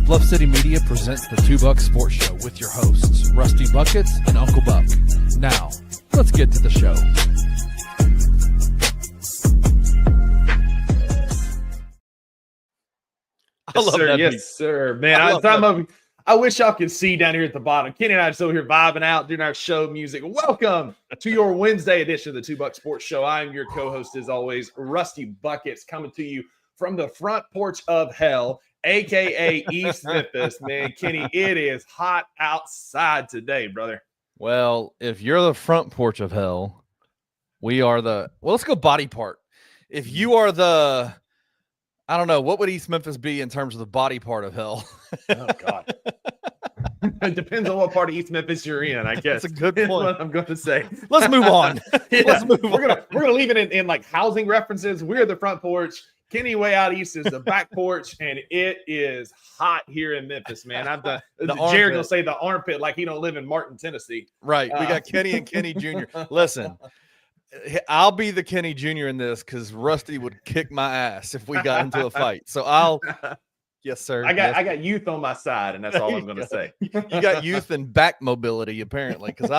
Bluff City Media presents the Two Buck Sports Show with your hosts, Rusty Buckets and Uncle Buck. Now, let's get to the show. Yes, sir. Man, I wish y'all could see down here at the bottom. Kenny and I are still here vibing out, doing our show music. Welcome to your Wednesday edition of the Two Buck Sports Show. I am your co-host, as always, Rusty Buckets, coming to you from the front porch of hell, a.k.a. East Memphis. Man, Kenny, it is hot outside today, brother. Well, if you're the front porch of hell, we are the – well, let's go body part. If you are the – I don't know. What would East Memphis be in terms of the body part of hell? Oh, God. It depends on what part of East Memphis you're in, I guess. That's a good point. What I'm going to say. Let's move on. Let's move on. We're gonna leave it in like housing references. We're the front porch. Kenny way out east is the back porch, and it is hot here in Memphis, man. I've done Jared gonna say the armpit like he don't live in Martin, Tennessee. Right. We got Kenny and Kenny Jr. Listen. I'll be the Kenny Jr. in this because Rusty would kick my ass if we got into a fight. So yes, sir. I got youth on my side, and that's all I'm going to say. You got youth and back mobility apparently, because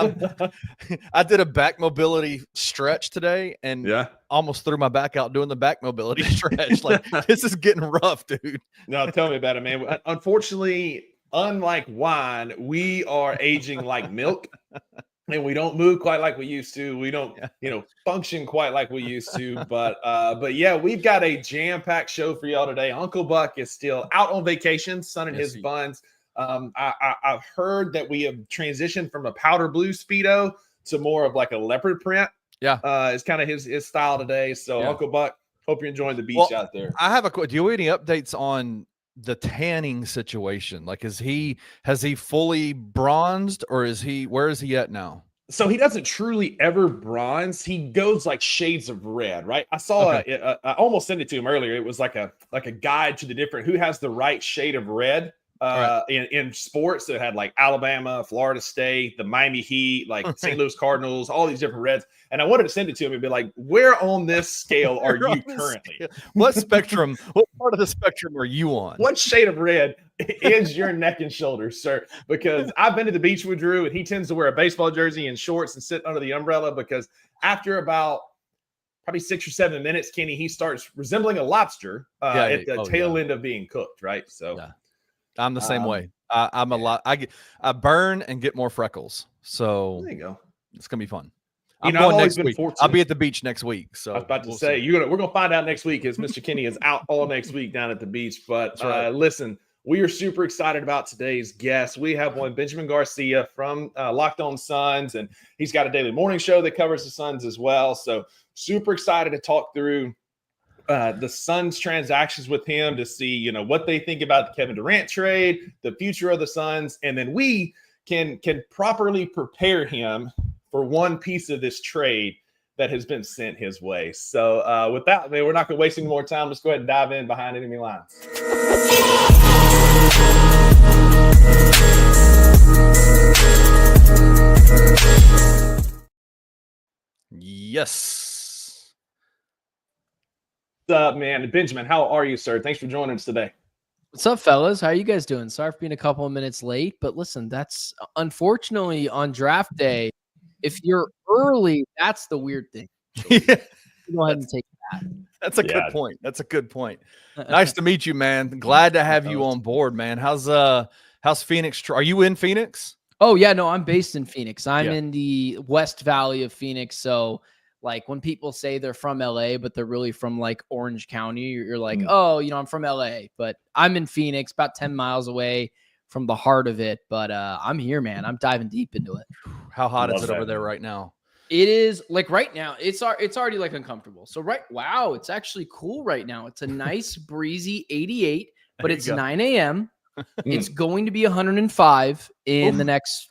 I did a back mobility stretch today and almost threw my back out doing the back mobility stretch. Like, this is getting rough, dude. No, tell me about it, man. Unfortunately, unlike wine, we are aging like milk. And we don't move quite like we used to. We don't, function quite like we used to. But yeah, we've got a jam-packed show for y'all today. Uncle Buck is still out on vacation, sunning his buns. I've heard that we have transitioned from a powder blue Speedo to more of like a leopard print. Yeah, it's kind of his style today. So Uncle Buck, hope you're enjoying the beach out there. I have do you have any updates on the tanning situation? Like, has he fully bronzed, or where is he at now? So he doesn't truly ever bronze. He goes like shades of red, right? I saw I almost sent it to him earlier. It was like a guide to the different who has the right shade of red in sports. So it had like Alabama, Florida State, the Miami Heat, like St. Louis Cardinals, all these different reds. And I wanted to send it to him and be like, where on this scale are you currently? What spectrum, what part of the spectrum are you on? What shade of red is your neck and shoulders, sir? Because I've been to the beach with Drew, and he tends to wear a baseball jersey and shorts and sit under the umbrella, because after about probably 6 or 7 minutes, Kenny, he starts resembling a lobster at the tail end of being cooked, right? So I'm the same way. I'm a lot. I burn and get more freckles. So there you go. It's gonna be fun. I've always been fortunate. I'll be at the beach next week. So I was about to say we're gonna find out next week, as Mr. Kenny is out all next week down at the beach. But listen, we are super excited about today's guest. We have one, Benjamin Garcia from Locked On Suns, and he's got a daily morning show that covers the Suns as well. So super excited to talk through the Suns transactions with him, to see what they think about the Kevin Durant trade, the future of the Suns, and then we can properly prepare him for one piece of this trade that has been sent his way. So with that, man, we're not going to waste any more time. Let's go ahead and dive in behind enemy lines. Yes. What's up, man? Benjamin, how are you, sir? Thanks for joining us today. What's up, fellas? How are you guys doing? Sorry for being a couple of minutes late, but listen, that's unfortunately on draft day. If you're early, that's the weird thing. So go ahead and take that. That's a good point. That's a good point. Nice to meet you, man. Glad to have you on board, man. How's Phoenix? Are you in Phoenix? Oh, yeah. No, I'm based in Phoenix. I'm in the West Valley of Phoenix. So, like, when people say they're from LA, but they're really from like Orange County, you're like, oh, I'm from LA, but I'm in Phoenix, about 10 miles away from the heart of it. But I'm here, man. I'm diving deep into it. How hot is it over there right now? It is like right now. It's already like uncomfortable. So wow, it's actually cool right now. It's a nice breezy 88, but it's 9 a.m. It's going to be 105 in the next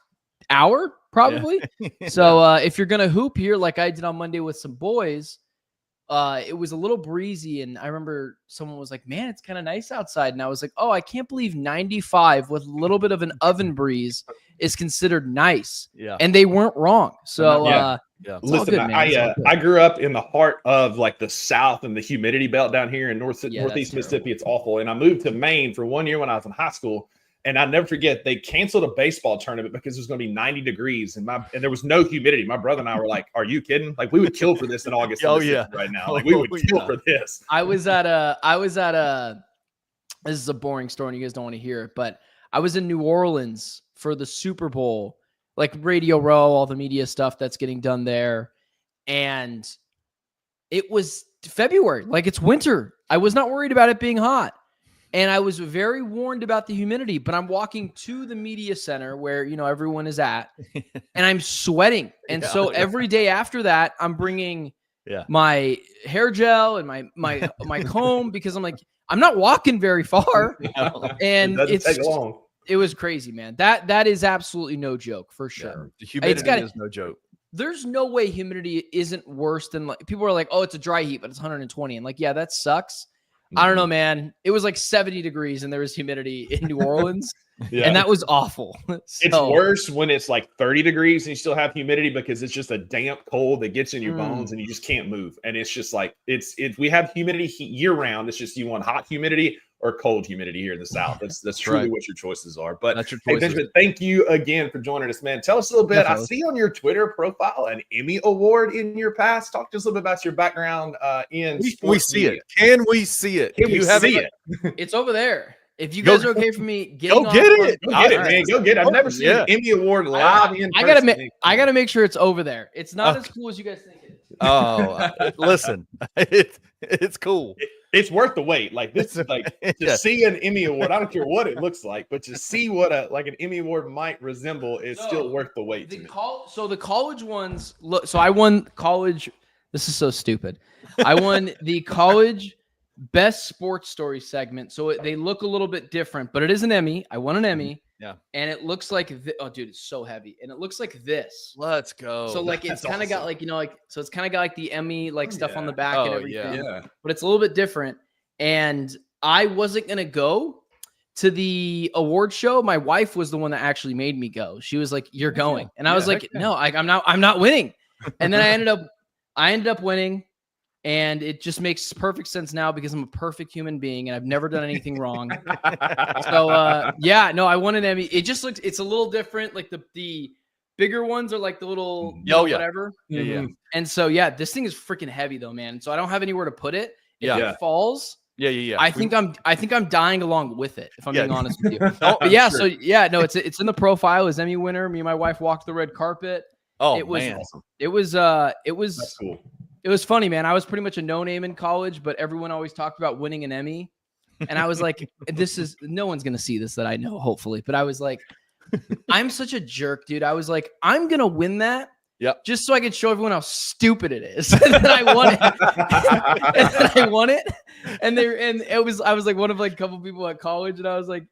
hour, probably. So if you're gonna hoop here like I did on Monday with some boys, it was a little breezy, and I remember someone was like, man, it's kind of nice outside. And I was like, oh, I can't believe 95 with a little bit of an oven breeze is considered nice. Yeah. And they weren't wrong. So, listen, good, I grew up in the heart of like the South and the humidity belt down here in Northeast Mississippi. It's awful. And I moved to Maine for 1 year when I was in high school. And I never forget, they canceled a baseball tournament because it was going to be 90 degrees and there was no humidity. My brother and I were like, are you kidding? Like, we would kill for this in August. Right now. Like, we would kill for this. I was at a, this is a boring story and you guys don't want to hear it, but I was in New Orleans for the Super Bowl, like Radio Row, all the media stuff that's getting done there. And it was February, like it's winter. I was not worried about it being hot. And I was very warned about the humidity, but I'm walking to the media center where, everyone is at, and I'm sweating. And so every day after that, I'm bringing my hair gel and my comb, because I'm like, I'm not walking very far. And it was crazy, man. That is absolutely no joke, for sure. The humidity is no joke. There's no way humidity isn't worse than, like, people are like, oh, it's a dry heat, but it's 120. And like, yeah, that sucks. I don't know, man. It was like 70 degrees and there was humidity in New Orleans. And that was awful. It's worse when it's like 30 degrees and you still have humidity, because it's just a damp cold that gets in your bones and you just can't move. And it's just like, we have humidity year round. It's just, you want hot humidity or cold humidity here in the South. That's truly what your choices are. But that's your choices. Hey, Benjamin, thank you again for joining us, man. Tell us a little bit. I see on your Twitter profile an Emmy Award in your past. Talk to us a little bit about your background in sports. We see it. Can we see it? Can you see it? It's over there. If you guys are okay for me, go get it. Go get it, man. Go get it. I've never seen an Emmy Award live in person. I gotta make sure it's over there. It's not as cool as you guys think it is. Oh, listen, it's cool. It's worth the wait. Like, this is like to see an Emmy Award. I don't care what it looks like, but to see what an Emmy Award might resemble is still worth the wait. So the college ones look. So I won college. This is so stupid. I won the college best sports story segment. So they look a little bit different, but it is an Emmy. I won an Emmy. Yeah. And it looks like, oh, dude, it's so heavy. And it looks like this. Let's go. So like, it's kind of got like, so it's kind of got like the Emmy, like stuff on the back and everything. Yeah. But it's a little bit different. And I wasn't going to go to the award show. My wife was the one that actually made me go. She was like, you're going. And I was like, no, I'm not winning. And then I ended up winning. And it just makes perfect sense now because I'm a perfect human being and I've never done anything wrong. So, I won an Emmy. It just looks, it's a little different. Like the bigger ones are like the little whatever. Yeah. And so, this thing is freaking heavy though, man. So I don't have anywhere to put it. If it falls. Yeah. I think I'm dying along with it, if I'm being honest with you. But yeah, sure. So it's in the profile as Emmy winner. Me and my wife walked the red carpet. Oh, it was man. Awesome. It was That's cool. It was funny, man. I was pretty much a no-name in college, but everyone always talked about winning an Emmy. And I was like, no one's going to see this that I know, hopefully. But I was like, I'm such a jerk, dude. I was like, I'm going to win that just so I could show everyone how stupid it is. And then I won it. And I was like one of like a couple people at college. And I was like,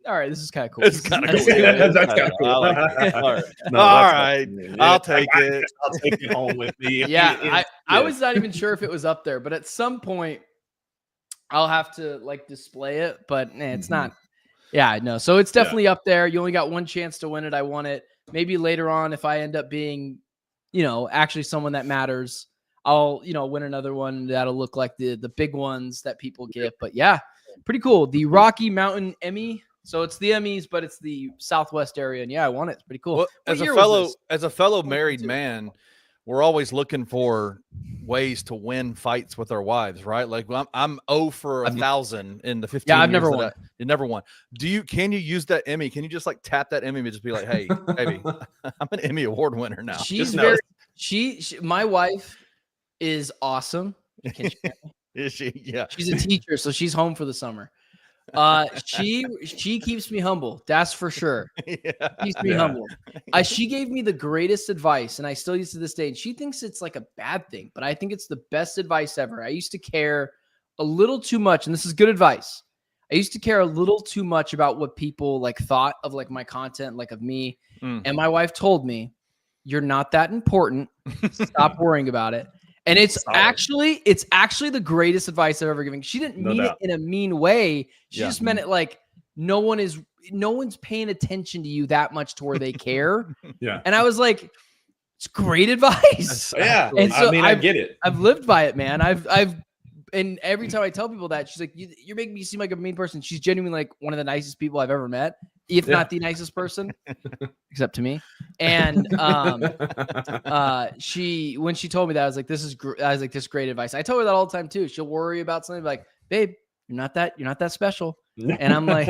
all right, this is kind of cool. It's kind of cool. That's kind of cool. All right. I'll take it. I'll take it home with me. I was not even sure if it was up there, but at some point I'll have to like display it, but it's not. Yeah, no. So it's definitely up there. You only got one chance to win it. I won it. Maybe later on, if I end up being, actually someone that matters, I'll, win another one that'll look like the big ones that people get. But yeah, pretty cool. The Rocky Mountain Emmy. So it's the Emmys, but it's the Southwest area. And yeah, I won it. It's pretty cool. Well, as a fellow married man, we're always looking for ways to win fights with our wives, right? Like I'm 0 for 1,000 in the 15 years. I've never won. You never won. Can you use that Emmy? Can you just like tap that Emmy and just be like, hey, baby, I'm an Emmy Award winner now. My wife is awesome. Is she? Yeah. She's a teacher, so she's home for the summer. She keeps me humble. That's for sure. Keeps me humble. She gave me the greatest advice, and I still use it to this day. And she thinks it's like a bad thing, but I think it's the best advice ever. I used to care a little too much, and this is good advice. I used to care a little too much about what people like thought of like my content, like of me. And my wife told me, "You're not that important. Stop worrying about it." And it's actually the greatest advice I've ever given. She didn't mean it in a mean way. She just meant it like no one's paying attention to you that much to where they care. And I was like, it's great advice. Yeah. And so I get it. I've lived by it, man. And every time I tell people that, she's like, you're making me seem like a mean person. She's genuinely like one of the nicest people I've ever met, if not the nicest person, except to me. And when she told me that, I was like, this is great advice. I tell her that all the time too. She'll worry about something like, babe, you're not that special. And I'm like,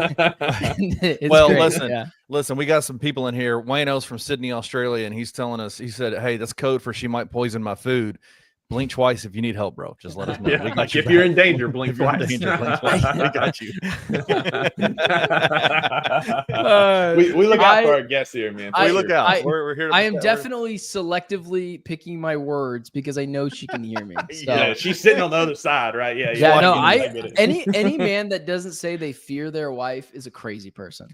well, great. Listen, we got some people in here. Wayno's from Sydney, Australia, and he's telling us, he said, hey, that's code for she might poison my food. Blink twice if you need help, bro. Just let us know. Yeah, we got you if you're in danger, blink twice. We got you. We look out for our guests here, man. We look out. We're here. I am definitely selectively picking my words because I know she can hear me. So. Yeah, she's sitting on the other side, right? Yeah. Yeah. No, any man that doesn't say they fear their wife is a crazy person.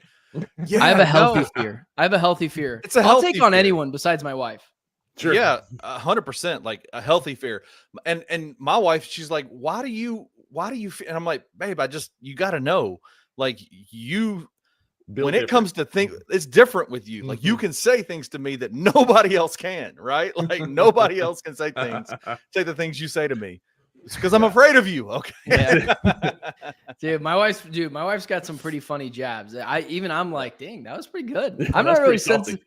Yeah, I have a healthy fear. I'll take on anyone besides my wife. Sure. Yeah, 100%, like a healthy fear. And my wife, she's like, why do you and I'm like, babe, you got to know, like when it comes to think, it's different with you. Like you can say things to me that nobody else can, right? Like nobody else can say the things you say to me. It's because I'm afraid of you. Okay. Yeah. Dude, my wife's got some pretty funny jabs. I'm like, dang, that was pretty good. I'm not really sensitive.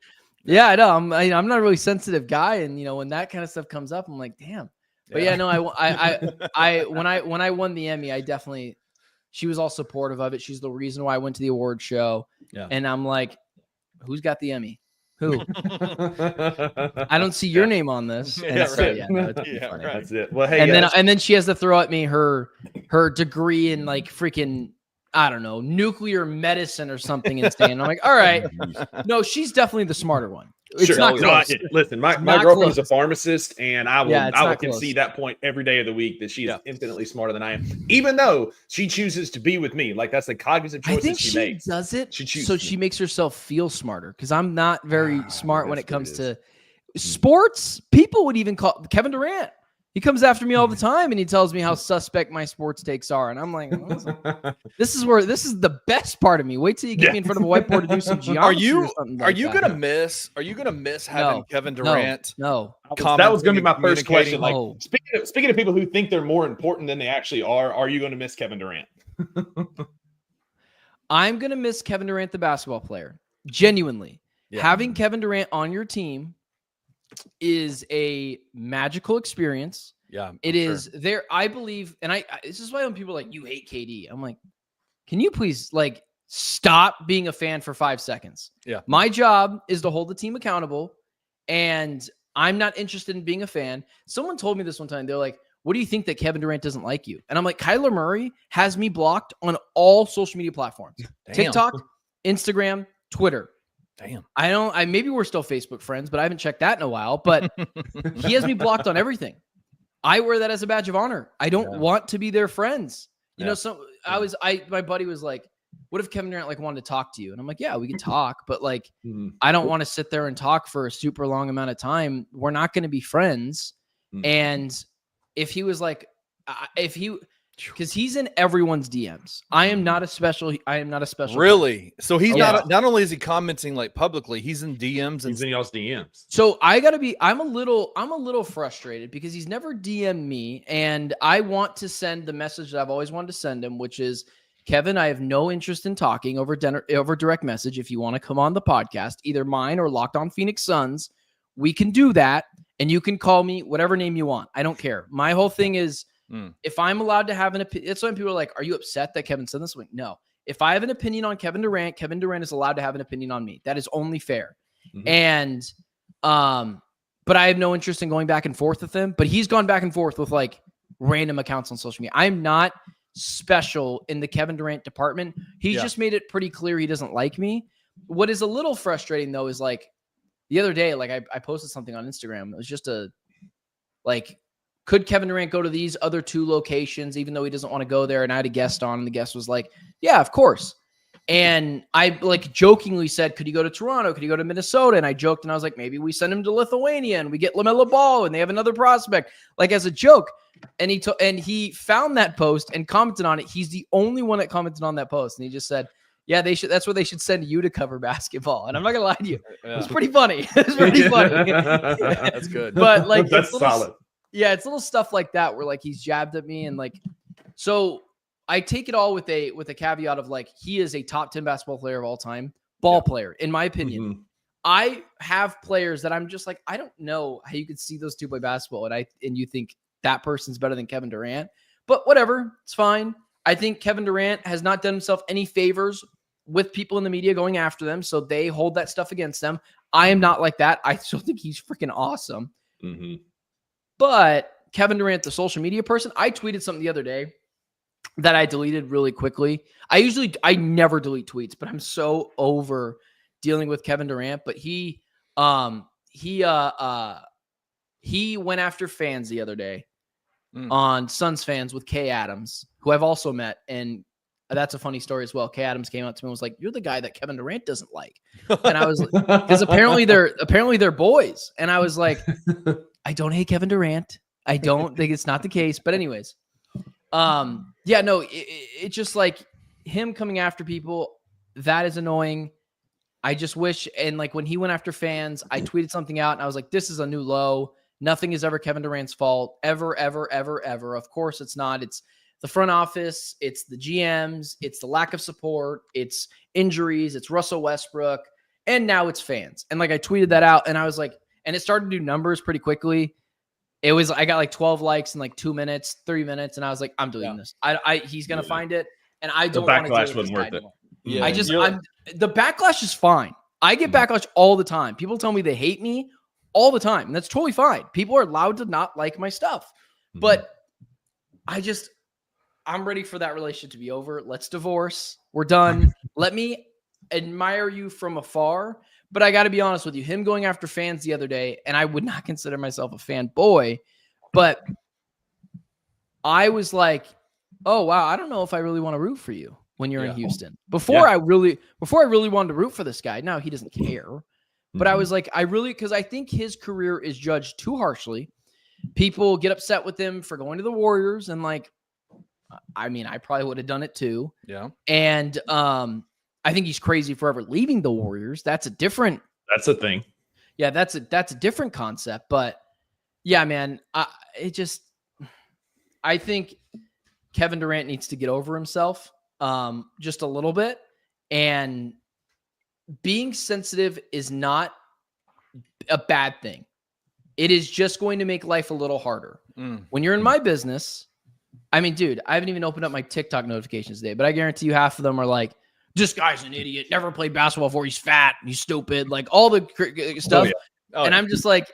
Yeah, I know. I'm not a really sensitive guy, and when that kind of stuff comes up, I'm like, damn. But yeah, no, when I won the Emmy, she was all supportive of it. She's the reason why I went to the award show. Yeah. And I'm like, who's got the Emmy? Who? I don't see your name on this. And that's it. Well, hey, and then she has to throw at me her degree in like freaking, I don't know, nuclear medicine or something insane. I'm like, all right, no, she's definitely the smarter one. It's not close. Listen, my girlfriend is a pharmacist, and I will concede that point every day of the week that she is infinitely smarter than I am, even though she chooses to be with me. Like that's the cognitive choices she makes. Does it? She makes herself feel smarter because I'm not very smart when it comes to sports. People would even call Kevin Durant. He comes after me all the time and he tells me how suspect my sports takes are. And I'm like, this is the best part of me. Wait till you get me in front of a whiteboard to do some geometry or something. Are you gonna miss having Kevin Durant? No. That was gonna be my first question. Like speaking of people who think they're more important than they actually are you gonna miss Kevin Durant? I'm gonna miss Kevin Durant, the basketball player. Genuinely. Yeah. Having Kevin Durant on your team is a magical experience. Yeah, it is there. I believe, and this is why when people are like, you hate KD, I'm like, can you please like stop being a fan for 5 seconds? Yeah. My job is to hold the team accountable, and I'm not interested in being a fan. Someone told me this one time. They're like, what do you think that Kevin Durant doesn't like you? And I'm like, Kyler Murray has me blocked on all social media platforms. Damn. TikTok, Instagram, Twitter. Damn. Maybe we're still Facebook friends, but I haven't checked that in a while. But he has me blocked on everything. I wear that as a badge of honor. I don't want to be their friends. You know, so my buddy was like, what if Kevin Durant like wanted to talk to you? And I'm like, yeah, we can talk, but like, I don't want to sit there and talk for a super long amount of time. We're not going to be friends. And if he was like, because he's in everyone's DMs. I am not a special. Really? So he's not only is he commenting like publicly, he's in DMs. He's in y'all's DMs. So I'm a little frustrated because he's never DM'd me, and I want to send the message that I've always wanted to send him, which is, Kevin, I have no interest in talking over direct message. If you want to come on the podcast, either mine or Locked On Phoenix Suns, we can do that, and you can call me whatever name you want. I don't care. My whole thing is, if I'm allowed to have an opinion, it's when people are like, are you upset that Kevin said this? Like, no. If I have an opinion on Kevin Durant is allowed to have an opinion on me. That is only fair. And, but I have no interest in going back and forth with him. But he's gone back and forth with like random accounts on social media. I'm not special in the Kevin Durant department. He's just made it pretty clear he doesn't like me. What is a little frustrating though is like the other day, like I posted something on Instagram. It was just could Kevin Durant go to these other 2 locations, even though he doesn't want to go there? And I had a guest on, and the guest was like, yeah, of course. And I like jokingly said, could he go to Toronto? Could he go to Minnesota? And I joked and I was like, maybe we send him to Lithuania and we get LaMelo Ball and they have another prospect, like as a joke. And he found that post and commented on it. He's the only one that commented on that post. And he just said, yeah, they should. That's where they should send you to cover basketball. And I'm not gonna lie to you, it was pretty funny. It's pretty funny. That's good. But like, that's solid. Yeah, it's little stuff like that where like he's jabbed at me and like, so I take it all with a caveat of like he is a top 10 basketball player of all time, ball player, in my opinion. Mm-hmm. I have players that I'm just like, I don't know how you could see those two play basketball, and you think that person's better than Kevin Durant, but whatever, it's fine. I think Kevin Durant has not done himself any favors with people in the media going after them, so they hold that stuff against them. I am not like that. I still think he's freaking awesome. Mm-hmm. But Kevin Durant, the social media person, I tweeted something the other day that I deleted really quickly. I never delete tweets, but I'm so over dealing with Kevin Durant. But he went after fans the other day on Suns fans with Kay Adams, who I've also met, and that's a funny story as well. Kay Adams came up to me and was like, "You're the guy that Kevin Durant doesn't like," and I was like, because apparently they're boys, and I was like, I don't hate Kevin Durant. I don't think it's not the case, but anyways. Yeah, no, it's just like him coming after people. That is annoying. I just wish, and like when he went after fans, I tweeted something out and I was like, this is a new low. Nothing is ever Kevin Durant's fault. Ever, ever, ever, ever. Of course it's not. It's the front office. It's the GMs. It's the lack of support. It's injuries. It's Russell Westbrook. And now it's fans. And like I tweeted that out and I was like, and it started to do numbers pretty quickly. I got like 12 likes in like 2 minutes, 3 minutes. And I was like, I'm deleting this. He's going to find it. And I don't want to. The backlash wasn't worth it. Yeah. The backlash is fine. I get backlash all the time. People tell me they hate me all the time. And that's totally fine. People are allowed to not like my stuff. But I'm ready for that relationship to be over. Let's divorce. We're done. Let me admire you from afar. But I got to be honest with you, him going after fans the other day, and I would not consider myself a fanboy, but I was like, oh, wow, I don't know if I really want to root for you when you're in Houston. Before I really wanted to root for this guy. Now he doesn't care. But I was like, because I think his career is judged too harshly. People get upset with him for going to the Warriors. And like, I mean, I probably would have done it too. Yeah. And, I think he's crazy for ever leaving the Warriors. That's a thing. Yeah, that's a different concept. But yeah, man, I think Kevin Durant needs to get over himself just a little bit. And being sensitive is not a bad thing. It is just going to make life a little harder. When you're in my business, I mean, dude, I haven't even opened up my TikTok notifications today, but I guarantee you half of them are like, this guy's an idiot, never played basketball before, he's fat, he's stupid, like all the stuff. And I'm just like,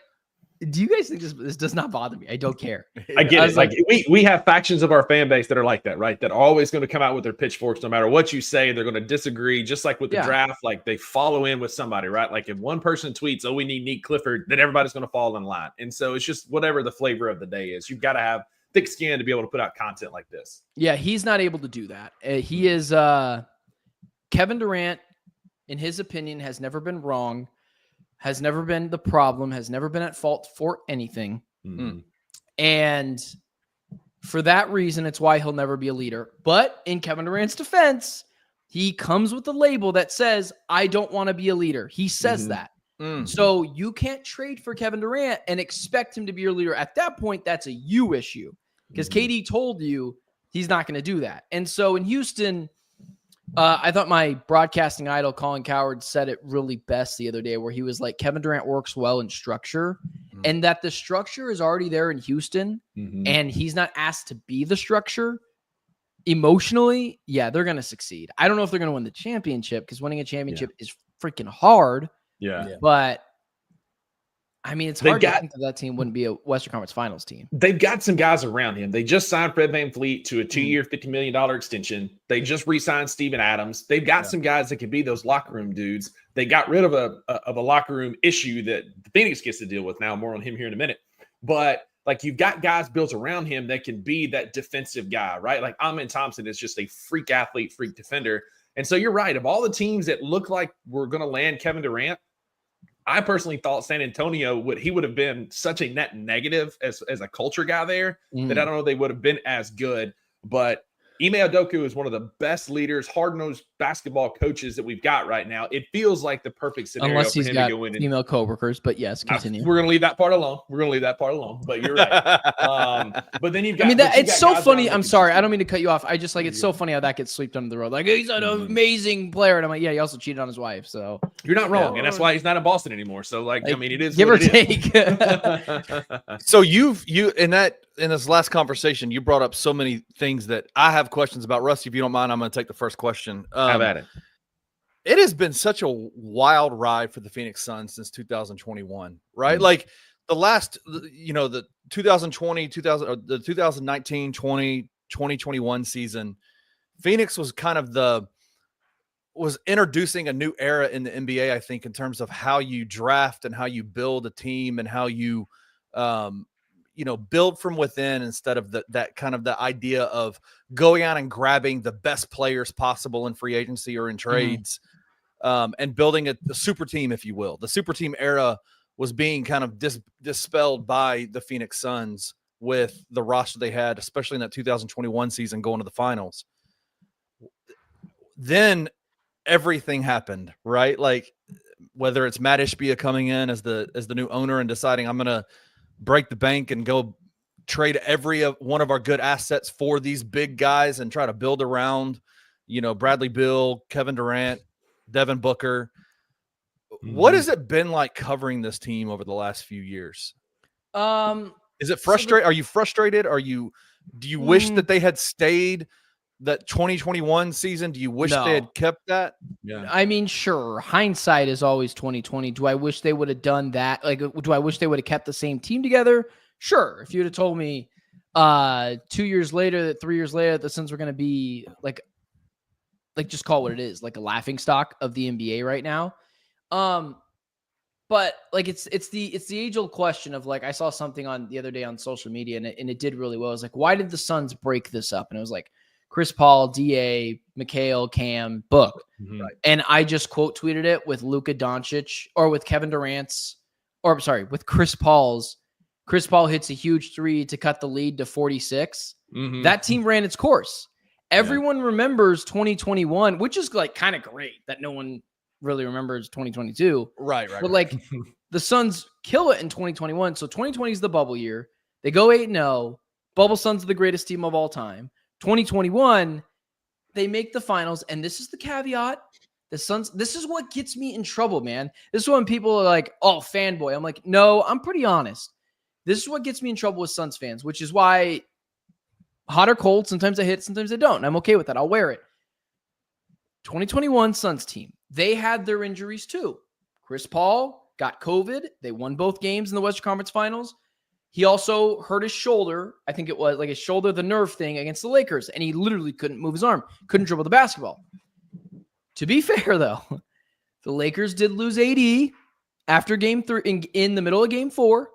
do you guys think this does not bother me? I don't care. I get it. Like we have factions of our fan base that are like that, right? That are always going to come out with their pitchforks no matter what you say. They're going to disagree, just like with the draft. Like they follow in with somebody, right? Like if one person tweets, oh, we need Nick Clifford, then everybody's going to fall in line. And so it's just whatever the flavor of the day is. You've got to have thick skin to be able to put out content like this. Yeah, he's not able to do that. He is Kevin Durant, in his opinion, has never been wrong, has never been the problem, has never been at fault for anything. And for that reason, it's why he'll never be a leader. But in Kevin Durant's defense, he comes with a label that says, I don't want to be a leader. He says that. So you can't trade for Kevin Durant and expect him to be your leader. At that point, that's a you issue because KD told you he's not going to do that. And so in Houston, I thought my broadcasting idol, Colin Coward, said it really best the other day where he was like, Kevin Durant works well in structure and that the structure is already there in Houston and he's not asked to be the structure. Emotionally, yeah, they're going to succeed. I don't know if they're going to win the championship because winning a championship is freaking hard. Yeah. But I mean, it's hard to think that team wouldn't be a Western Conference Finals team. They've got some guys around him. They just signed Fred VanVleet to a 2-year, $50 million extension. They just re-signed Steven Adams. They've got some guys that could be those locker room dudes. They got rid of a locker room issue that Phoenix gets to deal with now. More on him here in a minute. But like you've got guys built around him that can be that defensive guy, right? Like Amen Thompson is just a freak athlete, freak defender. And so you're right. Of all the teams that look like we're going to land Kevin Durant, I personally thought San Antonio would have been such a net negative as a culture guy there that I don't know they would have been as good. But Ime Udoka is one of the best leaders, hard-nosed basketball coaches that we've got right now. It feels like the perfect scenario unless for he's him got to go in and female coworkers. But yes, continue. We're gonna leave that part alone. But you're right. But then you've got. I mean, it's so funny. I'm sorry, I don't mean to cut you off. I just like it's so funny how that gets swept under the rug. Like he's an amazing player, and I'm like, yeah, he also cheated on his wife. So you're not wrong, and that's why he's not in Boston anymore. So like I mean, it is give or take. So you in this last conversation, you brought up so many things that I have questions about. Rusty, if you don't mind, I'm going to take the first question. Have at it. It has been such a wild ride for the Phoenix Suns since 2021, right? Mm-hmm. Like the last, the 2020, the 2019, 20, 2021 season, Phoenix was kind of was introducing a new era in the NBA, I think, in terms of how you draft and how you build a team and how you, build from within instead of that kind of the idea of going out and grabbing the best players possible in free agency or in trades, and building a super team, if you will. The super team era was being kind of dispelled by the Phoenix Suns with the roster they had, especially in that 2021 season going to the finals. Then everything happened, right? Like whether it's Matt Ishbia coming in as the new owner and deciding I'm going to break the bank and go trade every one of our good assets for these big guys and try to build around, Bradley Beal, Kevin Durant, Devin Booker. What has it been like covering this team over the last few years? Is it frustrating? Are you frustrated? Do you wish that they had stayed that 2021 season? Do you wish they had kept that? Yeah. I mean, sure. Hindsight is always 2020. Do I wish they would have done that? Like, do I wish they would have kept the same team together? Sure. If you would have told me 2 years later, 3 years later, the Suns were going to be like just call it what it is, like a laughing stock of the NBA right now. But like it's the age-old question of like I saw something on the other day on social media and it did really well. It was like, why did the Suns break this up? And it was like Chris Paul, DA, Mikhail, Cam, Book. Mm-hmm. Right. And I just quote tweeted it with Luka Doncic or with Kevin Durant's, or sorry, with Chris Paul's. Chris Paul hits a huge three to cut the lead to 46. Mm-hmm. That team ran its course. Everyone remembers 2021, which is like kind of great that no one really remembers 2022. Right. But like the Suns kill it in 2021. So 2020 is the bubble year. They go 8-0. Bubble Suns are the greatest team of all time. 2021, they make the finals. And this is the caveat. The Suns, this is what gets me in trouble, man. This is when people are like, oh, fanboy. I'm like, no, I'm pretty honest. This is what gets me in trouble with Suns fans, which is why hot or cold, sometimes I hit, sometimes I don't. And I'm okay with that. I'll wear it. 2021 Suns team. They had their injuries too. Chris Paul got COVID. They won both games in the Western Conference Finals. He also hurt his shoulder. I think it was like his shoulder, the nerve thing against the Lakers. And he literally couldn't move his arm. Couldn't dribble the basketball. To be fair, though, the Lakers did lose AD after game 3 in the middle of game 4.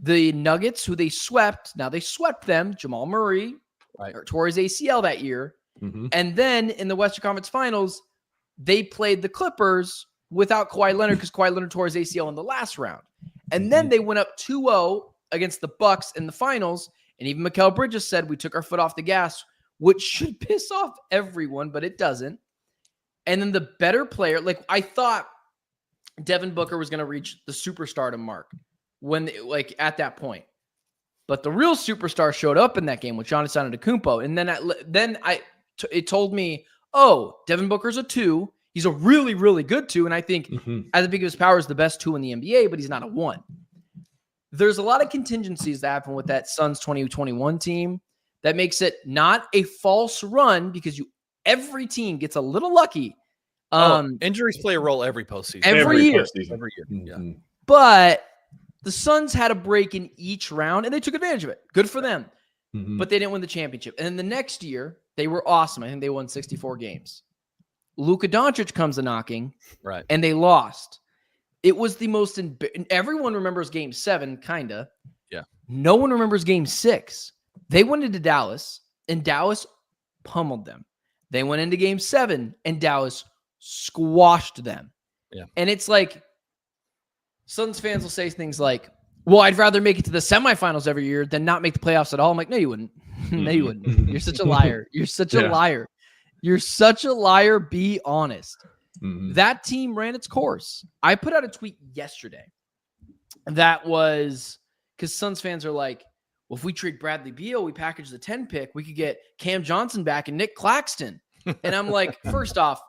The Nuggets, who they swept, now they swept them. Jamal Murray tore his ACL that year. Mm-hmm. And then in the Western Conference Finals, they played the Clippers without Kawhi Leonard because Kawhi Leonard tore his ACL in the last round. And then they went up 2-0 against the Bucks in the finals. And even Mikal Bridges said, we took our foot off the gas, which should piss off everyone, but it doesn't. And then the better player, like I thought Devin Booker was going to reach the superstardom mark when at that point. But the real superstar showed up in that game with Giannis Antetokounmpo. And then it told me, oh, Devin Booker's a 2. He's a really, really good 2. And I think at the peak of his power is the best 2 in the NBA, but he's not a 1. There's a lot of contingencies that happen with that Suns 2021 team that makes it not a false run because every team gets a little lucky. Injuries play a role every postseason. Every year. Mm-hmm. Yeah. But the Suns had a break in each round, and they took advantage of it. Good for them. Mm-hmm. But they didn't win the championship. And then the next year, they were awesome. I think they won 64 games. Luka Doncic comes a knocking, right? And they lost. It was the most everyone remembers game 7, kind of. Yeah. No one remembers game 6. They went into Dallas, and Dallas pummeled them. They went into game 7 and Dallas squashed them. Yeah. And it's like, Suns fans will say things like, well, I'd rather make it to the semifinals every year than not make the playoffs at all. I'm like, no, you wouldn't. No, you wouldn't. You're such a liar. You're such a liar. You're such a liar. Be honest. That team ran its course. I put out a tweet yesterday that was because Suns fans are like, well, if we trade Bradley Beal, we package the 10 pick, we could get Cam Johnson back and Nick Claxton. And I'm like, first off,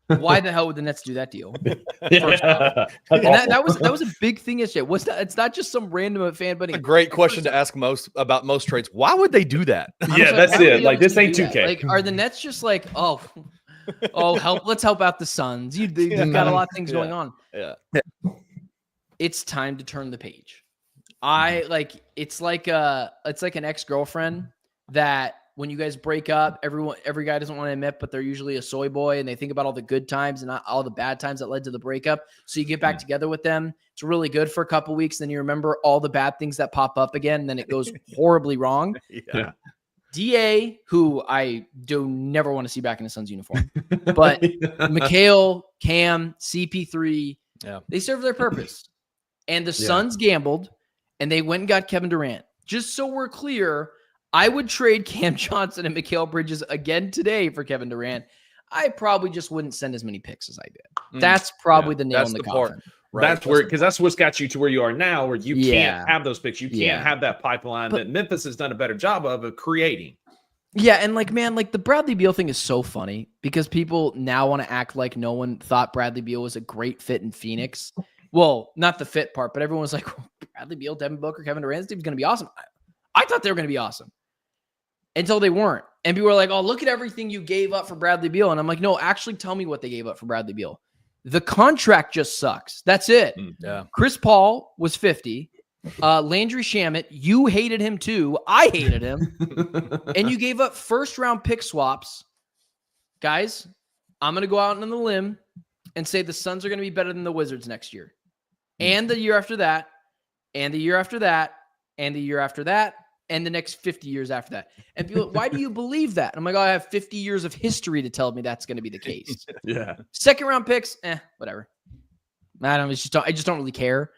why the hell would the Nets do that deal? And that was a big thing yesterday. It's not just some random fan, but a great question to ask about most trades. Why would they do that? Yeah, that's it. Like, this ain't 2K. Like, are the Nets just like, let's help out the Suns. You've got a lot of things going on. Yeah. It's time to turn the page. It's like an ex-girlfriend that when you guys break up, every guy doesn't want to admit, but they're usually a soy boy and they think about all the good times and not all the bad times that led to the breakup. So you get back together with them. It's really good for a couple weeks. Then you remember all the bad things that pop up again. And then it goes horribly wrong. Yeah. DA, who I do never want to see back in a Suns uniform, but Mikhail, Cam, CP3, they serve their purpose. And the Suns gambled and they went and got Kevin Durant. Just so we're clear, I would trade Cam Johnson and Mikal Bridges again today for Kevin Durant. I probably just wouldn't send as many picks as I did. That's probably the nail in the coffin. Right. That's what's got you to where you are now, where you can't have those picks. You can't have that pipeline that Memphis has done a better job of creating. Yeah, and the Bradley Beal thing is so funny because people now want to act like no one thought Bradley Beal was a great fit in Phoenix. Well, not the fit part, but everyone was like, Bradley Beal, Devin Booker, Kevin Durant, this team's going to be awesome. I thought they were going to be awesome until they weren't. And people were like, oh, look at everything you gave up for Bradley Beal. And I'm like, no, actually tell me what they gave up for Bradley Beal. The contract just sucks. That's it. Yeah. Chris Paul was 50. Landry Shamet, you hated him too. I hated him. And you gave up first-round pick swaps. Guys, I'm going to go out on the limb and say the Suns are going to be better than the Wizards next year. And the year after that, and the year after that, and the year after that, and the next 50 years after that. And people, why do you believe that? I'm like, I have 50 years of history to tell me that's going to be the case. Yeah. Second round picks, whatever. I just don't really care.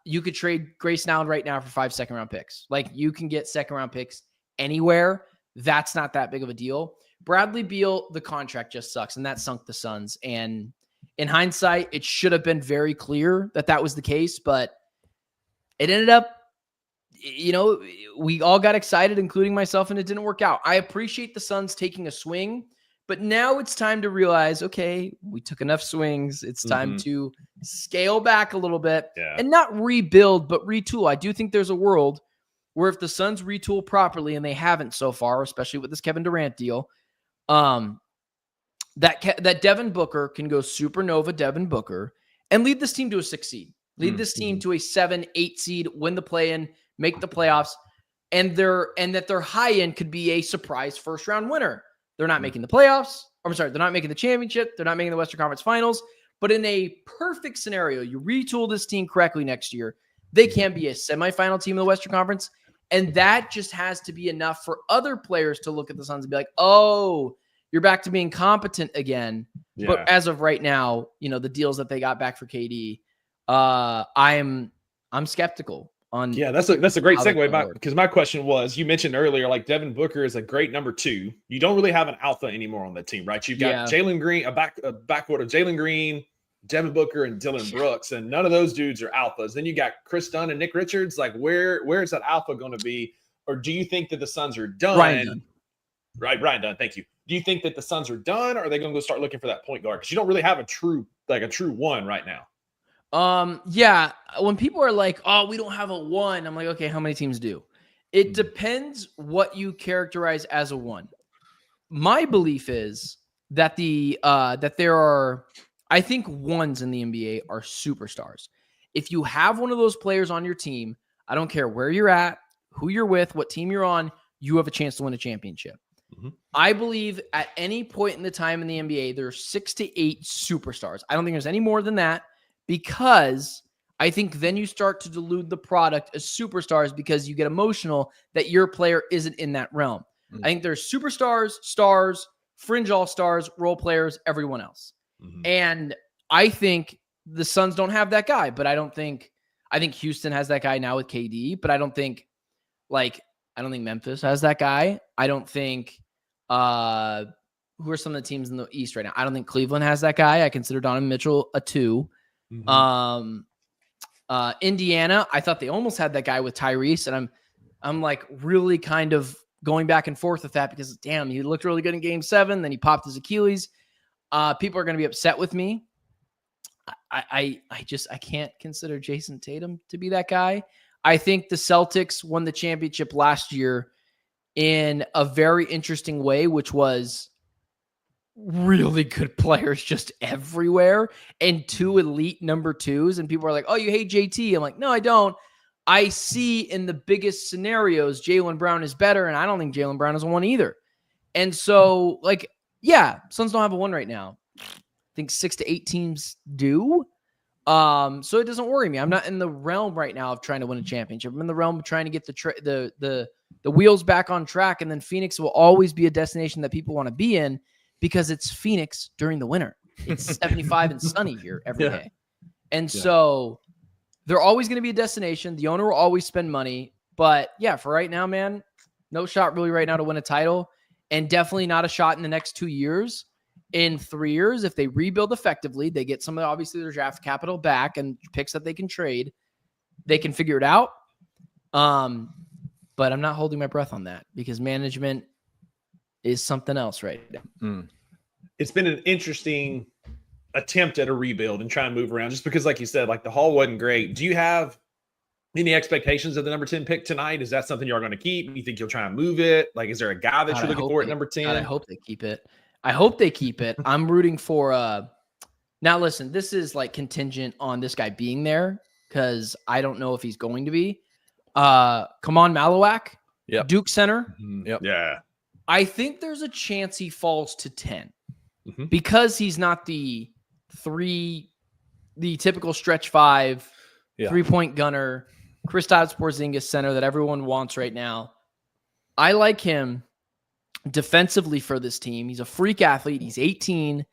You could trade Grayson Allen right now for 5 second round picks. Like, you can get second round picks anywhere. That's not that big of a deal. Bradley Beal, the contract just sucks, and that sunk the Suns. And in hindsight, it should have been very clear that was the case, but it ended up, we all got excited, including myself, and it didn't work out. I appreciate the Suns taking a swing, but now it's time to realize, okay, we took enough swings. It's time to scale back a little bit and not rebuild, but retool. I do think there's a world where if the Suns retool properly, and they haven't so far, especially with this Kevin Durant deal, that Devin Booker can go supernova Devin Booker and lead this team to a 6 seed, lead this team to a 7-8 seed, win the play-in, make the playoffs, and that their high end could be a surprise first round winner. They're not making the playoffs. They're not making the championship. They're not making the Western Conference Finals. But in a perfect scenario, you retool this team correctly next year, they can be a semifinal team in the Western Conference. And that just has to be enough for other players to look at the Suns and be like, oh, you're back to being competent again. Yeah. But as of right now, the deals that they got back for KD, I'm skeptical on. Yeah, that's a great segue, because my question was, you mentioned earlier, like, Devin Booker is a great number 2. You don't really have an alpha anymore on that team, right? You've got Jalen Green, a backcourt of Jalen Green, Devin Booker, and Dillon Brooks, and none of those dudes are alphas. Then you got Chris Dunn and Nick Richards. Like, where is that alpha going to be? Or do you think that the Suns are done? Ryan Dunn, thank you. Do you think that the Suns are done, or are they going to go start looking for that point guard? Because you don't really have a true one right now. Yeah. When people are like, oh, we don't have a 1, I'm like, okay, how many teams do? It depends what you characterize as a 1. My belief is that that there are, I think, 1s in the NBA are superstars. If you have one of those players on your team, I don't care where you're at, who you're with, what team you're on, you have a chance to win a championship. I believe at any point in the time in the NBA, there's 6 to 8 superstars. I don't think there's any more than that, because I think then you start to dilute the product as superstars because you get emotional that your player isn't in that realm. I think there's superstars, stars, fringe all-stars, role players, everyone else. And I think the Suns don't have that guy, but I think Houston has that guy now with KD, but I don't think Memphis has that guy. I don't think who are some of the teams in the East right now? I don't think Cleveland has that guy. I consider Donovan Mitchell a 2. Indiana, I thought they almost had that guy with Tyrese, and I'm like really kind of going back and forth with that because damn, he looked really good in Game 7, then he popped his Achilles. People are going to be upset with me. I can't consider Jason Tatum to be that guy. I think the Celtics won the championship last year in a very interesting way, which was really good players just everywhere and 2 elite number 2s. And people are like, oh, you hate JT. I'm like, no, I don't. I see in the biggest scenarios, Jaylen Brown is better. And I don't think Jaylen Brown is a 1 either. And so Suns don't have a 1 right now. I think 6 to 8 teams do. So it doesn't worry me. I'm not in the realm right now of trying to win a championship. I'm in the realm of trying to get the wheels back on track. And then Phoenix will always be a destination that people want to be in because it's Phoenix during the winter. It's 75 and sunny here every day. And so they're always going to be a destination. The owner will always spend money. But yeah, for right now, man, no shot really right now to win a title. And definitely not a shot in the next 2 years. In 3 years, if they rebuild effectively, they get some of obviously their draft capital back and picks that they can trade, they can figure it out. But I'm not holding my breath on that because management is something else right now. It's been an interesting attempt at a rebuild and try and move around just because, like you said, like the haul wasn't great. Do you have any expectations of the number 10 pick tonight? Is that something you're going to keep? You think you'll try and move it? Like, is there a guy that you're looking for at number 10? God, I hope they keep it. I'm rooting for now listen, this is like contingent on this guy being there because I don't know if he's going to be. Kaman Malawak, Duke center. Yeah. I think there's a chance he falls to 10 because he's not the typical stretch 5, 3-point gunner, Kristaps Porzingis center that everyone wants right now. I like him defensively for this team. He's a freak athlete. He's 18.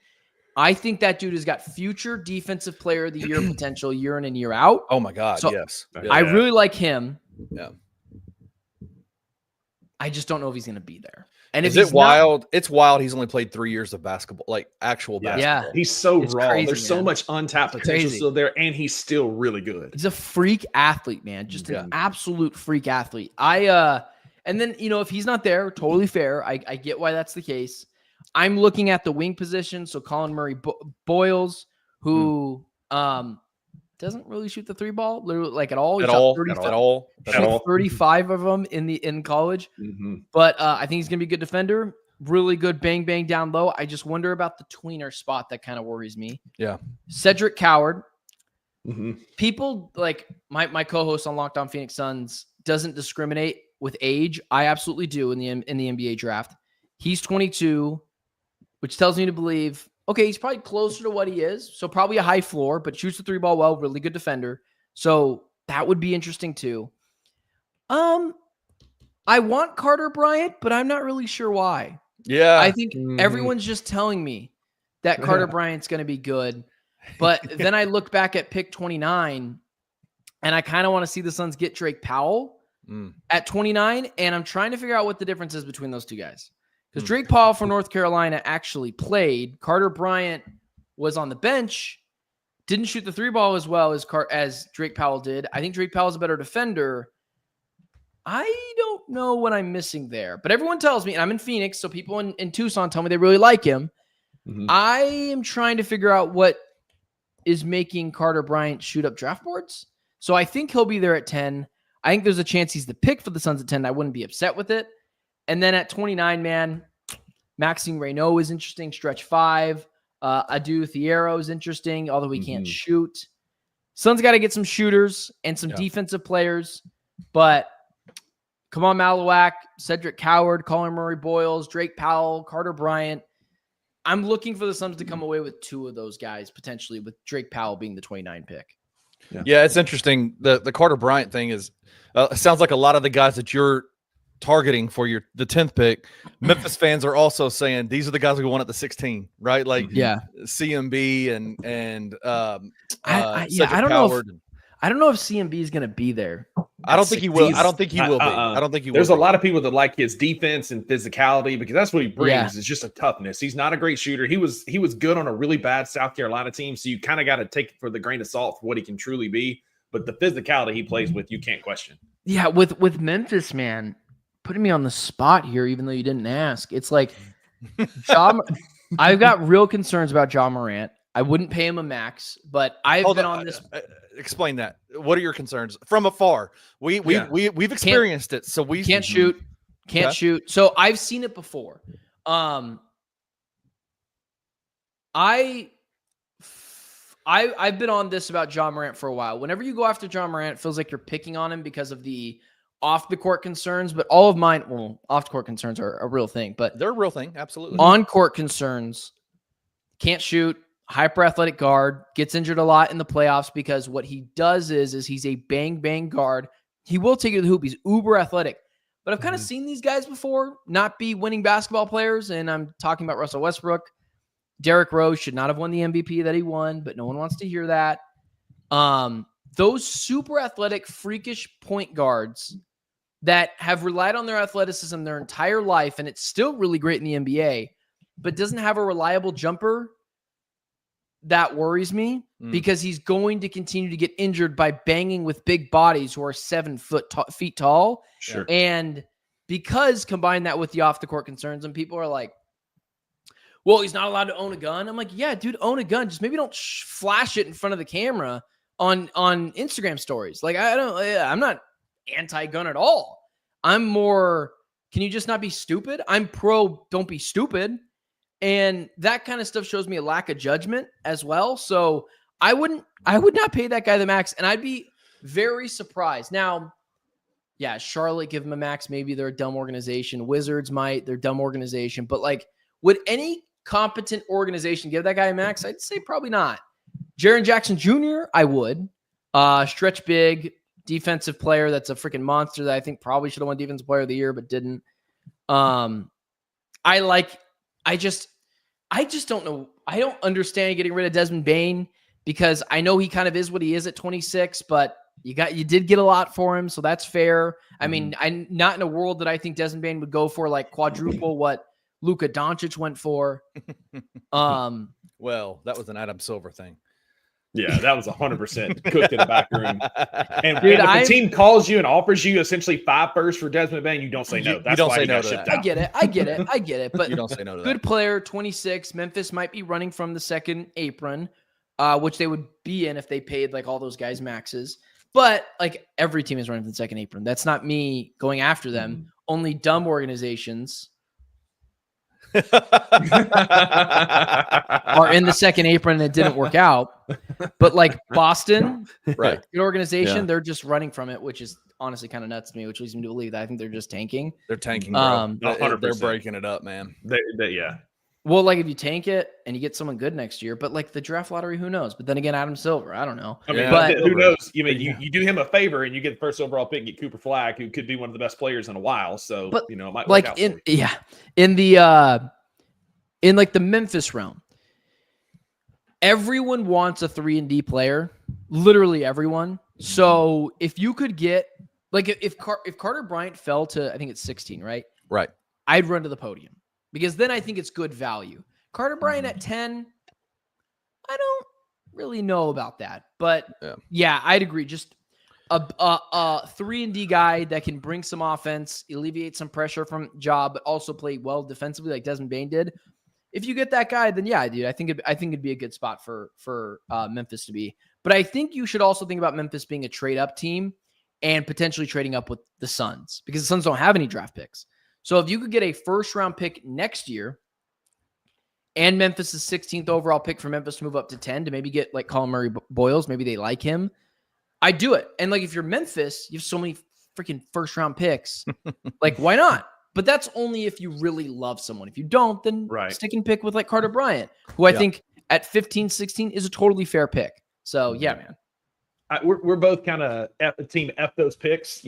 I think that dude has got future defensive player of the year potential year in and year out. Oh my God. So yes. I really like him. Yeah. I just don't know if he's going to be there. And is it wild? It's wild. He's only played 3 years of basketball, like actual basketball. Yeah. He's so raw. Crazy, There's so much untapped potential still there, and he's still really good. He's a freak athlete, man. Just an absolute freak athlete. And then, if he's not there, totally fair. I get why that's the case. I'm looking at the wing position. So Colin Murray Boyles, who doesn't really shoot the 3 ball, literally like at all. At all. 35 of them in college. But I think he's going to be a good defender. Really good bang down low. I just wonder about the tweener spot that kind of worries me. Yeah. Cedric Coward. People like my co-host on Locked On Phoenix Suns doesn't discriminate with age. I absolutely do in the NBA draft. He's 22, which tells me to believe, okay, he's probably closer to what he is. So probably a high floor, but shoots the 3 ball well, really good defender. So that would be interesting too. I want Carter Bryant, but I'm not really sure why. Yeah. I think everyone's just telling me that Carter Bryant's going to be good. But then I look back at pick 29 and I kind of want to see the Suns get Drake Powell at 29. And I'm trying to figure out what the difference is between those two guys. Because Drake Powell for North Carolina actually played. Carter Bryant was on the bench, didn't shoot the 3 ball as well as Drake Powell did. I think Drake Powell's a better defender. I don't know what I'm missing there. But everyone tells me, and I'm in Phoenix, so people in Tucson tell me they really like him. I am trying to figure out what is making Carter Bryant shoot up draft boards. So I think he'll be there at 10. I think there's a chance he's the pick for the Suns at 10. I wouldn't be upset with it. And then at 29, man, Maxime Reynaud is interesting. Stretch 5. Adu Thiero is interesting, although he can't shoot. Suns got to get some shooters and some defensive players. But Kaman Malawak, Cedric Coward, Colin Murray Boyles, Drake Powell, Carter Bryant. I'm looking for the Suns to come away with 2 of those guys, potentially, with Drake Powell being the 29 pick. Yeah, it's interesting. The Carter Bryant thing is sounds like a lot of the guys that you're targeting for the 10th pick, Memphis fans are also saying these are the guys who won at the 16, right? Like CMB and I don't know if CMB is going to be there. I don't think he will. I don't think he will be. I don't think he will. There's a lot of people that like his defense and physicality because that's what he brings. Is just a toughness. He's not a great shooter. He was good on a really bad South Carolina team, so you kind of got to take it for the grain of salt for what he can truly be. But the physicality he plays with, you can't question. Yeah, with Memphis, man, putting me on the spot here, even though you didn't ask. It's like I've got real concerns about Ja Morant. I wouldn't pay him a max, but I've been on this. Explain that. What are your concerns from afar? We've experienced it, so we can't shoot. So I've seen it before. I've been on this about Ja Morant for a while. Whenever you go after Ja Morant, it feels like you're picking on him because of the off the court concerns. But all of mine, off the court concerns are a real thing. But they're a real thing, absolutely. On court concerns, can't shoot. Hyper athletic guard, gets injured a lot in the playoffs because what he does is he's a bang bang guard. He will take you to the hoop. He's uber athletic. But I've kind of seen these guys before not be winning basketball players, and I'm talking about Russell Westbrook. Derrick Rose should not have won the MVP that he won, but no one wants to hear that. Those super athletic, freakish point guards that have relied on their athleticism their entire life, and it's still really great in the NBA, but doesn't have a reliable jumper, that worries me because he's going to continue to get injured by banging with big bodies who are 7 feet tall. Sure. And because combine that with the off the court concerns, and people are like, well, he's not allowed to own a gun. I'm like, yeah, dude, own a gun. Just maybe don't flash it in front of the camera on Instagram stories. Like, I'm not anti-gun at all. I'm more, can you just not be stupid? I'm pro, don't be stupid. And that kind of stuff shows me a lack of judgment as well. So I would not pay that guy the max, and I'd be very surprised. Now, yeah, Charlotte give him a max. Maybe they're a dumb organization. Wizards might, they're a dumb organization. But like, would any competent organization give that guy a max? I'd say probably not. Jaren Jackson Jr., I would. Stretch big, defensive player that's a freaking monster that I think probably should have won Defensive Player of the Year, but didn't. I just don't know. I don't understand getting rid of Desmond Bane because I know he kind of is what he is at 26, but you did get a lot for him, so that's fair. I mean, I'm not in a world that I think Desmond Bane would go for like quadruple what Luka Doncic went for. Well, that was an Adam Silver thing. Yeah, that was 100% cooked in the back room. And, dude, if the team calls you and offers you essentially 5 firsts for Desmond Bane, you don't say no. That's why he got shipped out. I get it. But you don't say no to good player, 26. Memphis might be running from the second apron, which they would be in if they paid like all those guys maxes. But like every team is running from the second apron. That's not me going after them. Only dumb organizations are in the second apron and it didn't work out. But like Boston, right? Good organization, they're just running from it, which is honestly kind of nuts to me, which leads me to believe that I think they're just tanking. They're tanking, bro. 100%. They're breaking it up, man. Yeah. Well, like if you tank it and you get someone good next year, but like the draft lottery, who knows? But then again, Adam Silver, I don't know. I mean, but who knows? You mean you do him a favor and you get the first overall pick, get Cooper Flagg, who could be one of the best players in a while. So, but, it might work out in like the Memphis realm, everyone wants a 3-and-D player, literally everyone. So if you could get like if Carter Bryant fell to, I think it's 16, right? Right. I'd run to the podium. Because then I think it's good value. Carter Bryant at 10, I don't really know about that. But yeah I'd agree. Just a 3-and-D guy that can bring some offense, alleviate some pressure from Ja, but also play well defensively like Desmond Bane did. If you get that guy, then yeah, dude, I think it'd be a good spot for Memphis to be. But I think you should also think about Memphis being a trade-up team and potentially trading up with the Suns because the Suns don't have any draft picks. So if you could get a first-round pick next year and Memphis' 16th overall pick for Memphis to move up to 10 to maybe get like Colin Murray Boyles, maybe they like him, I'd do it. And like if you're Memphis, you have so many freaking first-round picks. Like why not? But that's only if you really love someone. If you don't, then stick and pick with like Carter Bryant, who I think at 15, 16 is a totally fair pick. So yeah, man. We're both kind of team F those picks,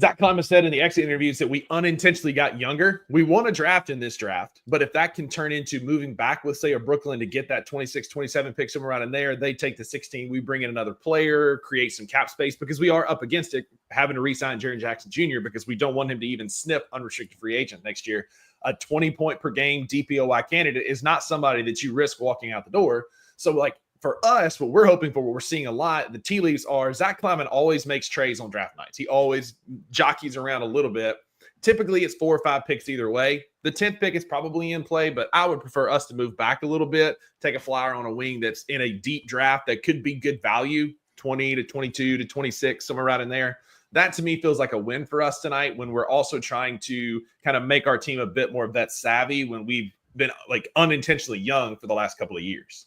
Zach Kleiman said in the exit interviews that we unintentionally got younger. We won a draft in this draft, but if that can turn into moving back, let's say, a Brooklyn to get that 26, 27 pick somewhere around in there, they take the 16, we bring in another player, create some cap space, because we are up against it, having to re-sign Jaren Jackson Jr. because we don't want him to even sniff unrestricted free agent next year. A 20-point per game DPOY candidate is not somebody that you risk walking out the door. So, like, for us, what we're hoping for, what we're seeing a lot, the tea leaves are Zach Kleiman always makes trades on draft nights. He always jockeys around a little bit. Typically, it's 4 or 5 picks either way. The 10th pick is probably in play, but I would prefer us to move back a little bit, take a flyer on a wing that's in a deep draft that could be good value, 20 to 22 to 26, somewhere right in there. That, to me, feels like a win for us tonight when we're also trying to kind of make our team a bit more vet savvy when we've been, like, unintentionally young for the last couple of years.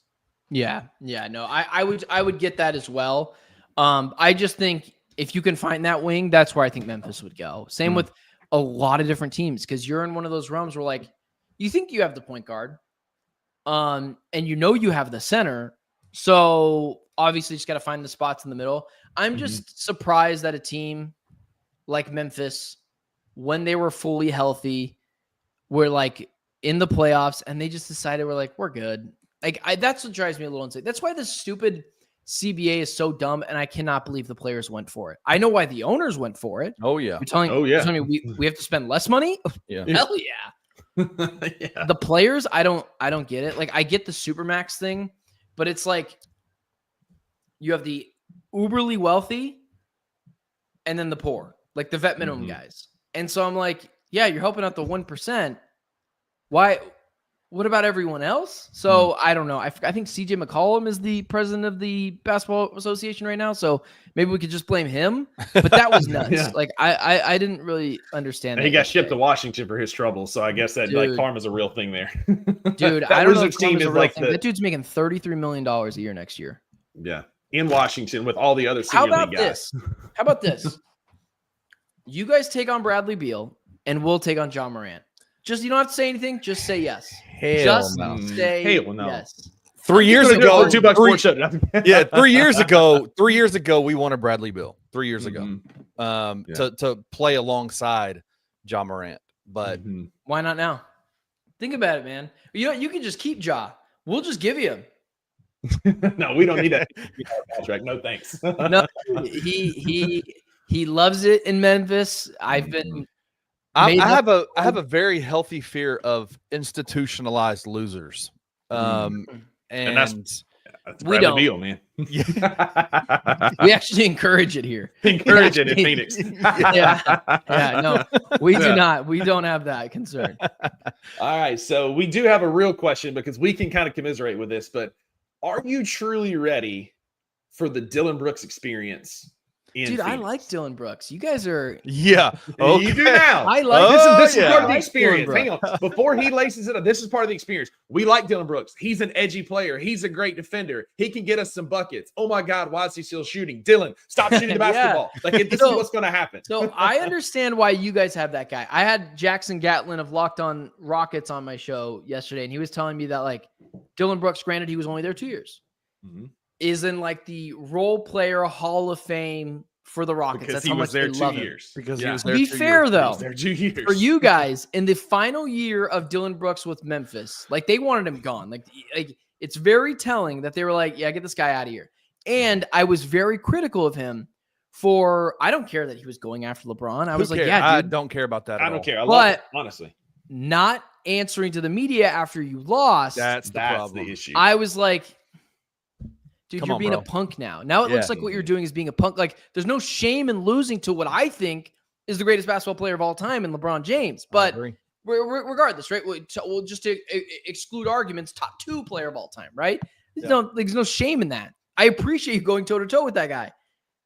Yeah. No, I would get that as well. I just think if you can find that wing, that's where I think Memphis would go. Same with a lot of different teams, because you're in one of those realms where, like, you think you have the point guard, and you have the center. So obviously, you just got to find the spots in the middle. I'm just surprised that a team like Memphis, when they were fully healthy, were like in the playoffs, and they just decided we're good. Like, that's what drives me a little insane. That's why this stupid CBA is so dumb, and I cannot believe the players went for it. I know why the owners went for it. Oh, yeah. You're telling me we have to spend less money? Yeah. Hell yeah. Yeah. The players, I don't get it. Like, I get the Supermax thing, but it's like you have the uberly wealthy and then the poor, like the vet minimum guys. And so I'm like, yeah, you're helping out the 1%. Why? What about everyone else? So I don't know. I think CJ McCollum is the president of the Basketball Association right now. So maybe we could just blame him. But that was nuts. Yeah. Like, I didn't really understand. He got shipped to Washington for his trouble. So I guess that like karma's a real thing there. Dude, I don't know if team is like that dude's making $33 million a year next year. Yeah. In Washington with all the other senior league guys. How about this? You guys take on Bradley Beal and we'll take on John Morant. Just, you don't have to say anything. Just say yes. Hell no. Say yes. 3 years ago, yeah, 3 years ago, we wanted Bradley Beal 3 years ago to play alongside John Morant. But why not now? Think about it, man. You can just keep Ja. We'll just give you him. No, we don't need that contract. No, thanks. No, he loves it in Memphis. I have a very healthy fear of institutionalized losers. And that's we don't deal, man. We actually encourage it here. Encourage it in Phoenix. No, we do not. We don't have that concern. All right, so we do have a real question because we can kind of commiserate with this, but are you truly ready for the Dillon Brooks experience? Dude, Phoenix? I like Dillon Brooks. You guys are okay. You do now. I like this is part of the experience. Hang on. Before he laces it up, this is part of the experience. We like Dillon Brooks. He's an edgy player. He's a great defender. He can get us some buckets. Oh my God, why is he still shooting? Dillon, stop shooting the basketball. Like this is what's gonna happen. So I understand why you guys have that guy. I had Jackson Gatlin of Locked On Rockets on my show yesterday, and he was telling me that like Dillon Brooks, granted he was only there 2 years, is in like the role player Hall of Fame for the Rockets. Because that's he how was much there they 2 love years. Because he was there. To be 2 fair, years. though, He was there 2 years. for you guys in the final year of Dillon Brooks with Memphis, like they wanted him gone. Like it's very telling that they were like, yeah, get this guy out of here. And I was very critical of him for, I don't care that he was going after LeBron. I was like, yeah, dude, I don't care about that. I don't care. I But- love it, honestly. not answering to the media after you lost. That's the problem. The issue. I was like, dude, Come you're on, being bro. a punk now. Now it looks like what you're doing is being a punk. Like there's no shame in losing to what I think is the greatest basketball player of all time in LeBron James. But regardless, right? We'll just to exclude arguments, top 2 player of all time, right? There's no shame in that. I appreciate you going toe to toe with that guy.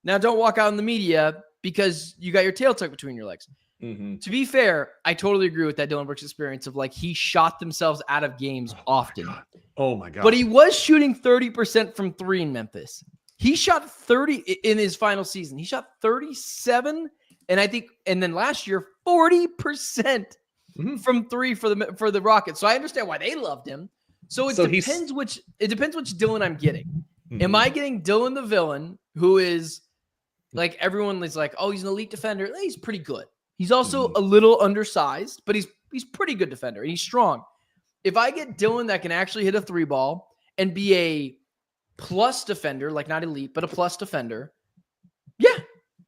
Now don't walk out in the media because you got your tail tucked between your legs. To be fair, I totally agree with that Dillon Brooks experience of like he shot themselves out of games often. Oh my God. But he was shooting 30% from 3 in Memphis. He shot 30 in his final season. He shot 37, and then last year 40% from 3 for the Rockets. So I understand why they loved him. So it depends which Dillon I'm getting. Am I getting Dillon the villain, who is like everyone is like, oh, he's an elite defender. He's pretty good. He's also a little undersized, but he's pretty good defender and he's strong. If I get Dillon that can actually hit a 3-ball and be a plus defender, like not elite, but a plus defender, yeah,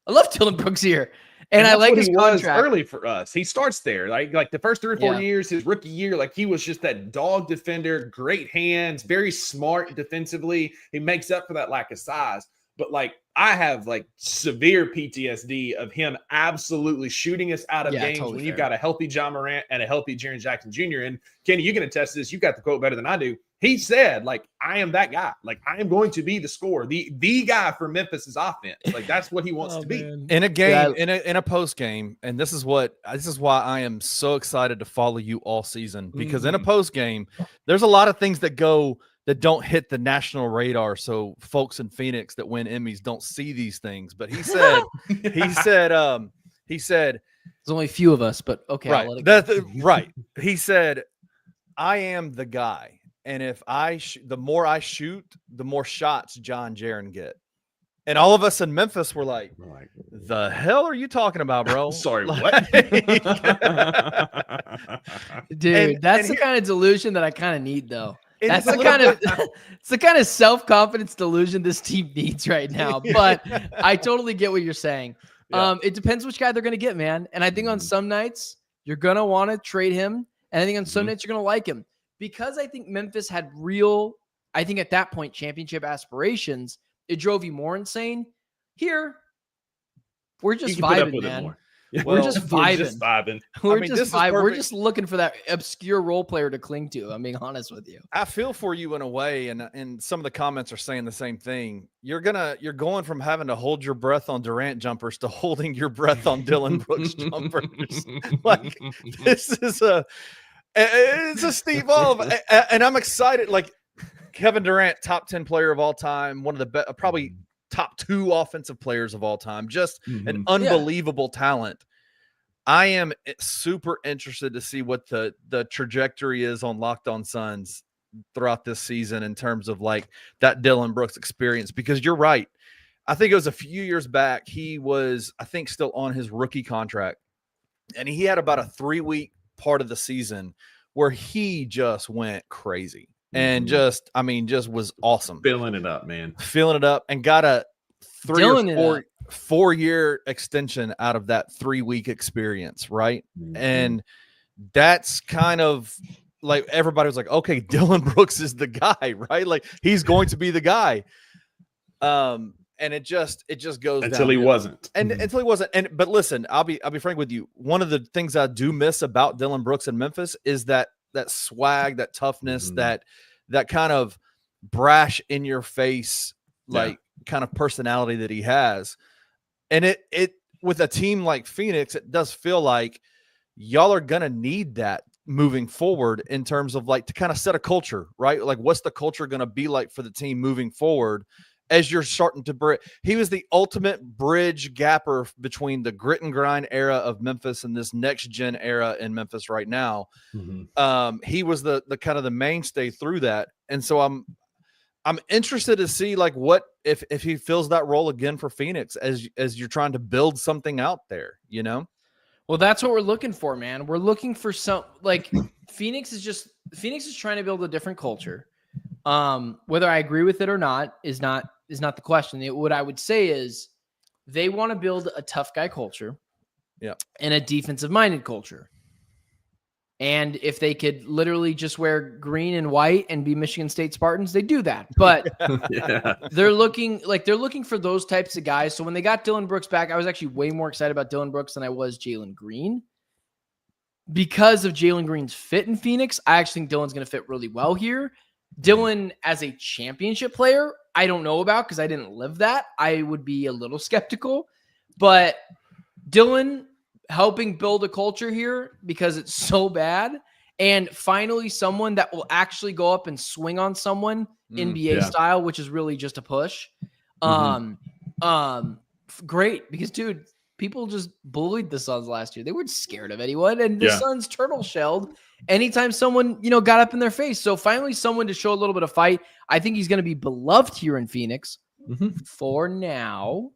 I love Dillon Brooks here. And I like his contract. Early for us. He starts there. Like the first 3 or 4 years, his rookie year, like he was just that dog defender, great hands, very smart defensively. He makes up for that lack of size. But like I have like severe PTSD of him absolutely shooting us out of games totally when you've got a healthy John Morant and a healthy Jaren Jackson Jr. And Kenny, you can attest to this. You got the quote better than I do. He said, like, I am that guy. Like, I am going to be the scorer, the guy for Memphis's offense. Like, that's what he wants to be in a game, in a post game. And this is why I am so excited to follow you all season, because in a post game, there's a lot of things that don't hit the national radar. So folks in Phoenix that win Emmys don't see these things. But he said, he said, there's only a few of us, but okay. Right. Right. He said, I am the guy. And if the more I shoot, the more shots John Jaren get. And all of us in Memphis were like, the hell are you talking about, bro? Sorry, what? Dude, that's the kind of delusion that I kind of need, though. That's it's the kind of self-confidence delusion this team needs right now. But I totally get what you're saying. Yeah. It depends which guy they're going to get, man. And I think on some nights you're going to want to trade him. And I think on some nights you're going to like him. Because I think Memphis had I think at that point, championship aspirations, it drove you more insane. Here, we're just vibing, man. We're just vibing. We're just vibing. We're just looking for that obscure role player to cling to. I'm being honest with you. I feel for you in a way, and some of the comments are saying the same thing. You're going from having to hold your breath on Durant jumpers to holding your breath on Dillon Brooks jumpers. Like it's a steep evolve, and I'm excited. Like Kevin Durant, top 10 player of all time, one of the best, probably top 2 offensive players of all time, just an unbelievable talent. I am super interested to see what the trajectory is on Locked On Suns throughout this season in terms of like that Dillon Brooks experience, because you're right. I think it was a few years back. He was, I think, still on his rookie contract, and he had about a 3-week part of the season where he just went crazy and just was awesome. Filling it up, man. Filling it up, and got a 3 or 4-year extension out of that 3-week experience, right? And that's kind of like everybody was like, okay, Dillon Brooks is the guy, right? Like he's going to be the guy. And it just goes until he wasn't. And until he wasn't. And but listen, I'll be frank with you. One of the things I do miss about Dillon Brooks in Memphis is that swag, that toughness, that kind of brash in your face, like kind of personality that he has. And it with a team like Phoenix, it does feel like y'all are gonna need that moving forward in terms of like to kind of set a culture, right? Like what's the culture gonna be like for the team moving forward? As you're starting to he was the ultimate bridge gapper between the grit and grind era of Memphis and this next gen era in Memphis right now. He was the kind of the mainstay through that. And so I'm interested to see like what, if he fills that role again for Phoenix as you're trying to build something out there, you know? Well, that's what we're looking for, man. We're looking for some, like Phoenix is trying to build a different culture. Whether I agree with it or not is not the question. What I would say is they want to build a tough guy culture, and a defensive minded culture. And if they could literally just wear green and white and be Michigan State Spartans, they do that. But they're looking for those types of guys. So when they got Dillon Brooks back, I was actually way more excited about Dillon Brooks than I was Jalen Green. Because of Jalen Green's fit in Phoenix, I actually think Dillon's going to fit really well here. Dillon as a championship player, I don't know about because I didn't live that. I would be a little skeptical. But Dillon helping build a culture here because it's so bad, and finally someone that will actually go up and swing on someone NBA style, which is really just a push. Great, because dude, people just bullied the Suns last year. They weren't scared of anyone, and the Suns turtle shelled anytime someone got up in their face. So finally someone to show a little bit of fight. I think he's going to be beloved here in Phoenix for now.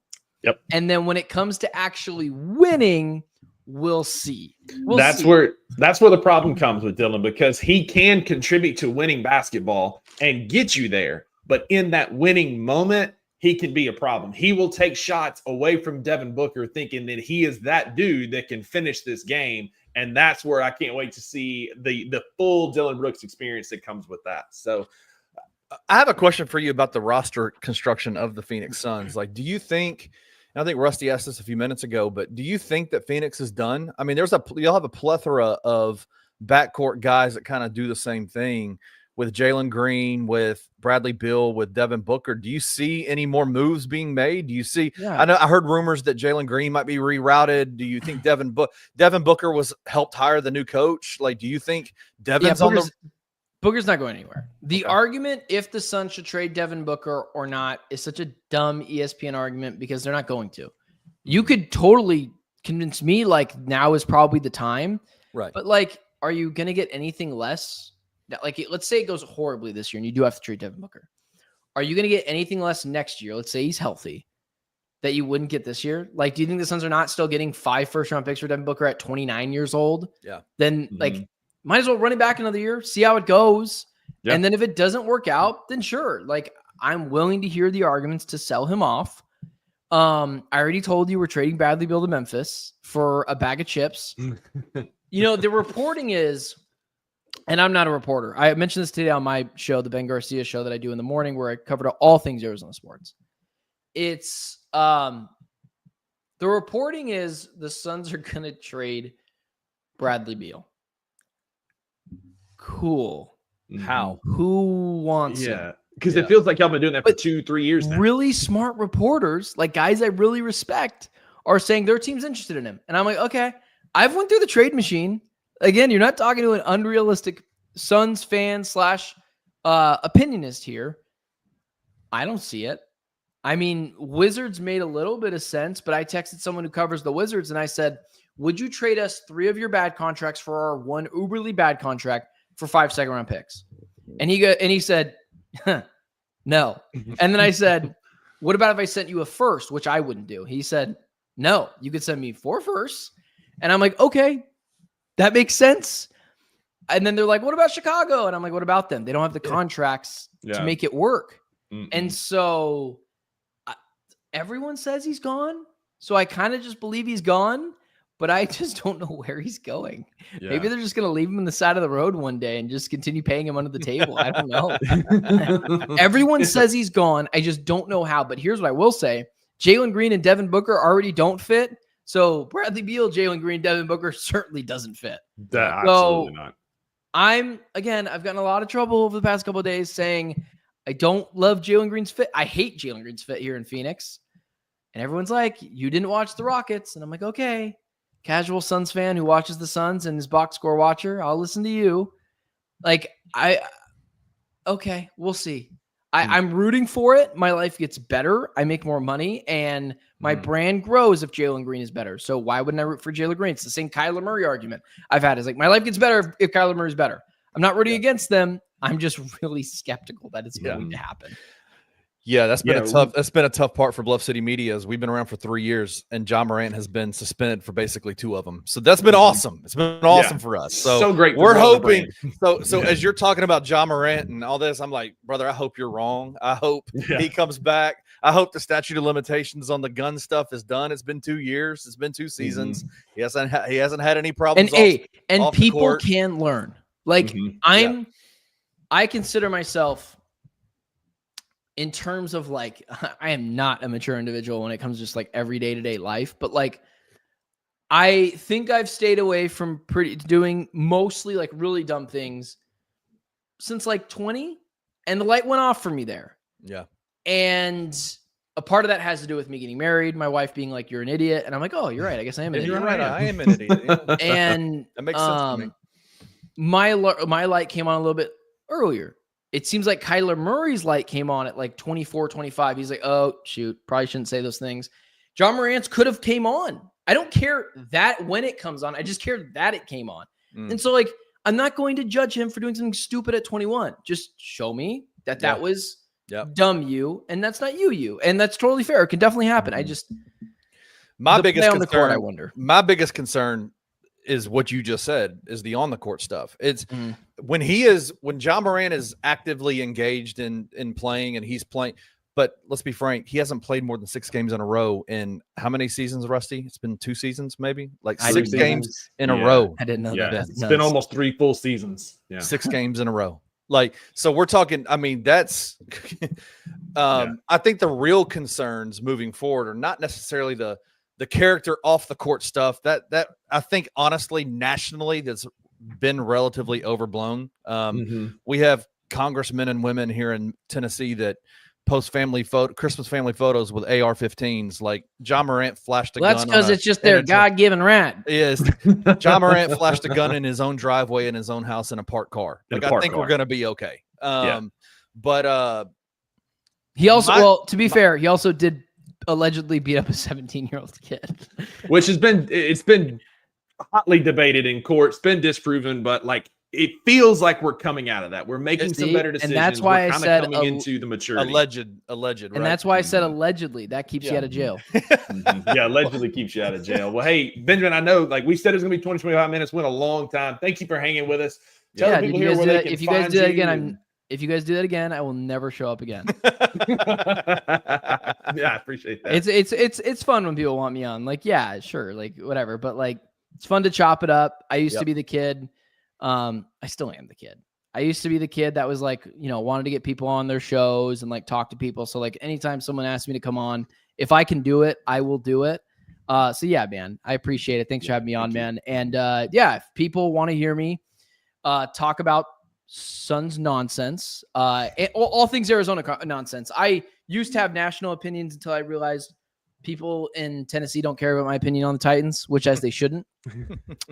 Yep. And then when it comes to actually winning, we'll see. That's where the problem comes with Dillon, because he can contribute to winning basketball and get you there. But in that winning moment, he can be a problem. He will take shots away from Devin Booker thinking that he is that dude that can finish this game. And that's where I can't wait to see the full Dillon Brooks experience that comes with that. So I have a question for you about the roster construction of the Phoenix Suns. Like, do you think, and I think Rusty asked this a few minutes ago, but do you think that Phoenix is done? I mean, you'll have a plethora of backcourt guys that kind of do the same thing with Jalen Green, with Bradley Beal, with Devin Booker. Do you see any more moves being made? Do you see? Yeah. I heard rumors that Jalen Green might be rerouted. Do you think Devin Booker was helped hire the new coach? Like, do you think Devin's on the? Booker's not going anywhere. The argument if the Suns should trade Devin Booker or not is such a dumb ESPN argument because they're not going to. You could totally convince me like now is probably the time. Right. But like, are you going to get anything less? Like, let's say it goes horribly this year and you do have to trade Devin Booker. Are you going to get anything less next year? Let's say he's healthy that you wouldn't get this year. Like, do you think the Suns are not still getting 5 first-round picks for Devin Booker at 29 years old? Yeah. Then like, might as well run it back another year, see how it goes. Yeah. And then if it doesn't work out, then sure. Like, I'm willing to hear the arguments to sell him off. I already told you we're trading Bradley Beal to Memphis for a bag of chips. The reporting is, and I'm not a reporter. I mentioned this today on my show, the Ben Garcia show that I do in the morning, where I covered all things Arizona sports. It's the reporting is the Suns are going to trade Bradley Beal. Cool. How? Who wants it? Because it feels like y'all been doing that for 2-3 years now. Really smart reporters, like guys I really respect, are saying their team's interested in him. And I'm like, okay, I've went through the trade machine. Again, you're not talking to an unrealistic Suns fan / opinionist here. I don't see it. I mean, Wizards made a little bit of sense, but I texted someone who covers the Wizards and I said, would you trade us 3 of your bad contracts for our 1 uberly bad contract for 5 second-round picks? And he said, no. And then I said, what about if I sent you a first, which I wouldn't do? He said, no, you could send me 4 firsts. And I'm like, okay, that makes sense. And then they're like, what about Chicago? And I'm like, what about them? They don't have the contracts to make it work. And so everyone says he's gone. So I kind of just believe he's gone. But I just don't know where he's going. Yeah. Maybe they're just going to leave him on the side of the road one day and just continue paying him under the table. I don't know. Everyone says he's gone. I just don't know how. But here's what I will say. Jalen Green and Devin Booker already don't fit. So Bradley Beal, Jalen Green, Devin Booker certainly doesn't fit. Absolutely not. I've gotten a lot of trouble over the past couple of days saying I don't love Jalen Green's fit. I hate Jalen Green's fit here in Phoenix. And everyone's like, you didn't watch the Rockets. And I'm like, okay. Casual Suns fan who watches the Suns and is box score watcher, I'll listen to you. Like, okay, we'll see. I'm rooting for it. My life gets better. I make more money, and my brand grows if Jalen Green is better. So why wouldn't I root for Jalen Green? It's the same Kyler Murray argument I've had. Is like, my life gets better if Kyler Murray is better. I'm not rooting against them. I'm just really skeptical that it's going to happen. Yeah, that's been a tough part for Bluff City Media. Is we've been around for 3 years, and John Morant has been suspended for basically 2 of them. So that's been awesome. It's been awesome for us. So great. We're hoping. So as you're talking about John Morant and all this, I'm like, brother, I hope you're wrong. I hope he comes back. I hope the statute of limitations on the gun stuff is done. It's been 2 years. It's been 2 seasons. He hasn't had any problems. And people can learn. Like I consider myself. In terms of like, I am not a mature individual when it comes to just like every day-to-day life, but like, I think I've stayed away from doing mostly like really dumb things since like 20, and the light went off for me there. Yeah. And a part of that has to do with me getting married, my wife being like, you're an idiot. And I'm like, oh, you're right. I guess I am an idiot. You're right. I am an idiot. Yeah. And that makes sense to me. My light came on a little bit earlier. It seems like Kyler Murray's light came on at like 24, 25. He's like, oh, shoot, probably shouldn't say those things. John Morant's could have came on. I don't care that when it comes on. I just care that it came on. And so, like, I'm not going to judge him for doing something stupid at 21. Just show me that was dumb you, and that's not you. And that's totally fair. It can definitely happen. My biggest on concern, the court, I wonder. My biggest concern is what you just said, is the on the court stuff. It's when Ja Morant is actively engaged in playing and he's playing. But let's be frank, he hasn't played more than 6 games in a row in how many seasons, Rusty? It's been 2 seasons, maybe? Like 6 games in a row. I didn't know that. It's been almost 3 full seasons. Yeah. 6 games in a row. Like, so we're talking, I mean, that's I think the real concerns moving forward are not necessarily the character off the court stuff. That I think honestly, nationally, that's been relatively overblown. We have congressmen and women here in Tennessee that post Christmas family photos with AR-15s. Like Ja Morant flashed a gun. That's because it's just their God-given right. Yes, Ja Morant flashed a gun in his own driveway in his own house in a parked car. Like, I think we're gonna be okay. But he also, to be fair, he also did allegedly beat up a 17-year-old kid, which has been hotly debated in court. It's been disproven, but like, it feels like we're coming out of that. We're making some better decisions. And that's why I said coming into the maturity. Alleged, right? And that's why I said allegedly. That keeps you out of jail. Yeah, allegedly keeps you out of jail. Well, hey, Benjamin, I know, like we said, it's gonna be 20, 25 minutes. Went a long time. Thank you for hanging with us. Tell the people here where they can if you guys do that again, if you guys do that again, I will never show up again. Yeah, I appreciate that. It's fun when people want me on. Like, yeah, sure, like whatever. But like, it's fun to chop it up. I used to be the kid. I still am the kid. I used to be the kid that was like, wanted to get people on their shows and like talk to people. So like, anytime someone asks me to come on, if I can do it, I will do it. So yeah, man, I appreciate it. Thanks for having me on, man. And if people want to hear me talk about Suns nonsense, all things Arizona nonsense. I used to have national opinions until I realized people in Tennessee don't care about my opinion on the Titans, which as they shouldn't.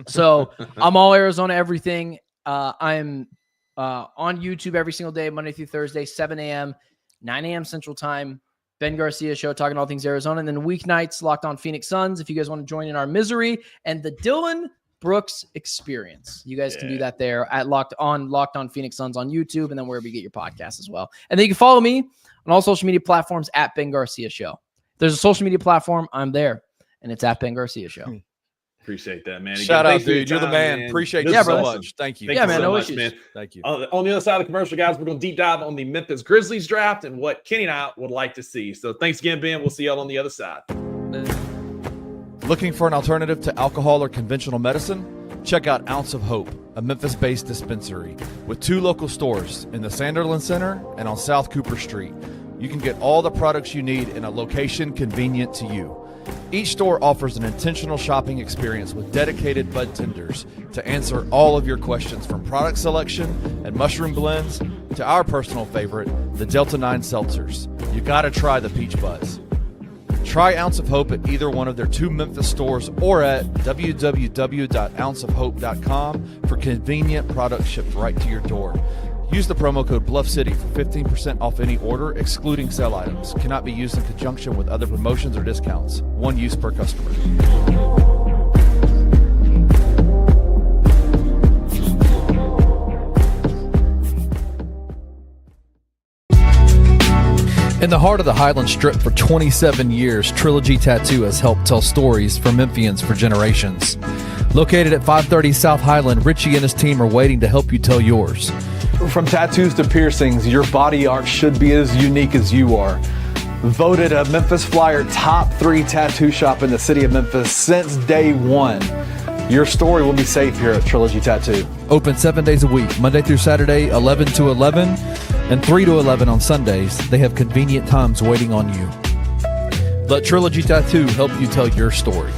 So I'm all Arizona everything. I'm on YouTube every single day, Monday through Thursday, 7 a.m., 9 a.m. Central Time. Ben Garcia Show, talking all things Arizona. And then weeknights, Locked On Phoenix Suns. If you guys want to join in our misery, and the Dillon Brooks experience, you guys can do that there at Locked On Phoenix Suns on YouTube, and then wherever you get your podcasts as well. And then you can follow me on all social media platforms at Ben Garcia Show. If there's a social media platform, I'm there, and it's at Ben Garcia Show. Appreciate that, man. Shout out, dude. You're the man. Appreciate you so much. Thank you. Yeah, man. No issues, man. Thank you. On the other side of the commercial, guys, we're going to deep dive on the Memphis Grizzlies draft and what Kenny and I would like to see. So thanks again, Ben. We'll see y'all on the other side. Looking for an alternative to alcohol or conventional medicine? Check out Ounce of Hope, a Memphis-based dispensary with 2 local stores in the Sanderlin Center and on South Cooper Street. You can get all the products you need in a location convenient to you. Each store offers an intentional shopping experience with dedicated bud tenders to answer all of your questions, from product selection and mushroom blends to our personal favorite, the Delta 9 seltzers. You gotta try the Peach Buzz. Try Ounce of Hope at either one of their 2 Memphis stores or at www.ounceofhope.com for convenient products shipped right to your door. Use the promo code BluffCity for 15% off any order, excluding sale items. Cannot be used in conjunction with other promotions or discounts. One use per customer. In the heart of the Highland Strip for 27 years, Trilogy Tattoo has helped tell stories for Memphians for generations. Located at 530 South Highland, Richie and his team are waiting to help you tell yours. From tattoos to piercings, your body art should be as unique as you are. Voted a Memphis Flyer top 3 tattoo shop in the city of Memphis since day one. Your story will be safe here at Trilogy Tattoo. Open 7 days a week, Monday through Saturday, 11 to 11, and 3 to 11 on Sundays. They have convenient times waiting on you. Let Trilogy Tattoo help you tell your story.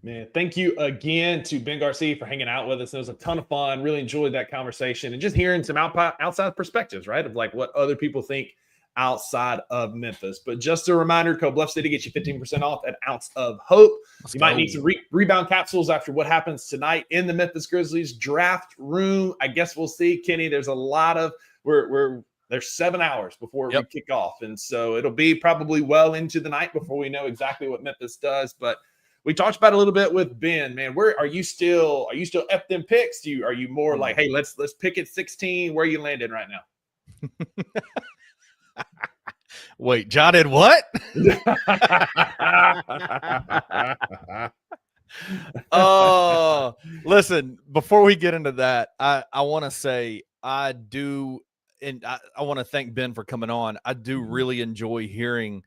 Man, thank you again to Ben Garcia for hanging out with us. It was a ton of fun. Really enjoyed that conversation and just hearing some outside perspectives, right? Of like what other people think outside of Memphis. But just a reminder, code Bluff City gets you 15% off at Ounce of Hope. You might need some rebound capsules after what happens tonight in the Memphis Grizzlies draft room. I guess we'll see, Kenny. There's a lot of there's 7 hours before we kick off. And so it'll be probably well into the night before we know exactly what Memphis does. But we talked about it a little bit with Ben, man. Where are you still F them picks? Are you more like, hey, let's pick at 16? Where are you landing right now? Wait, John did what? Oh, listen, before we get into that, I want to say I do, and I want to thank Ben for coming on. I do really enjoy hearing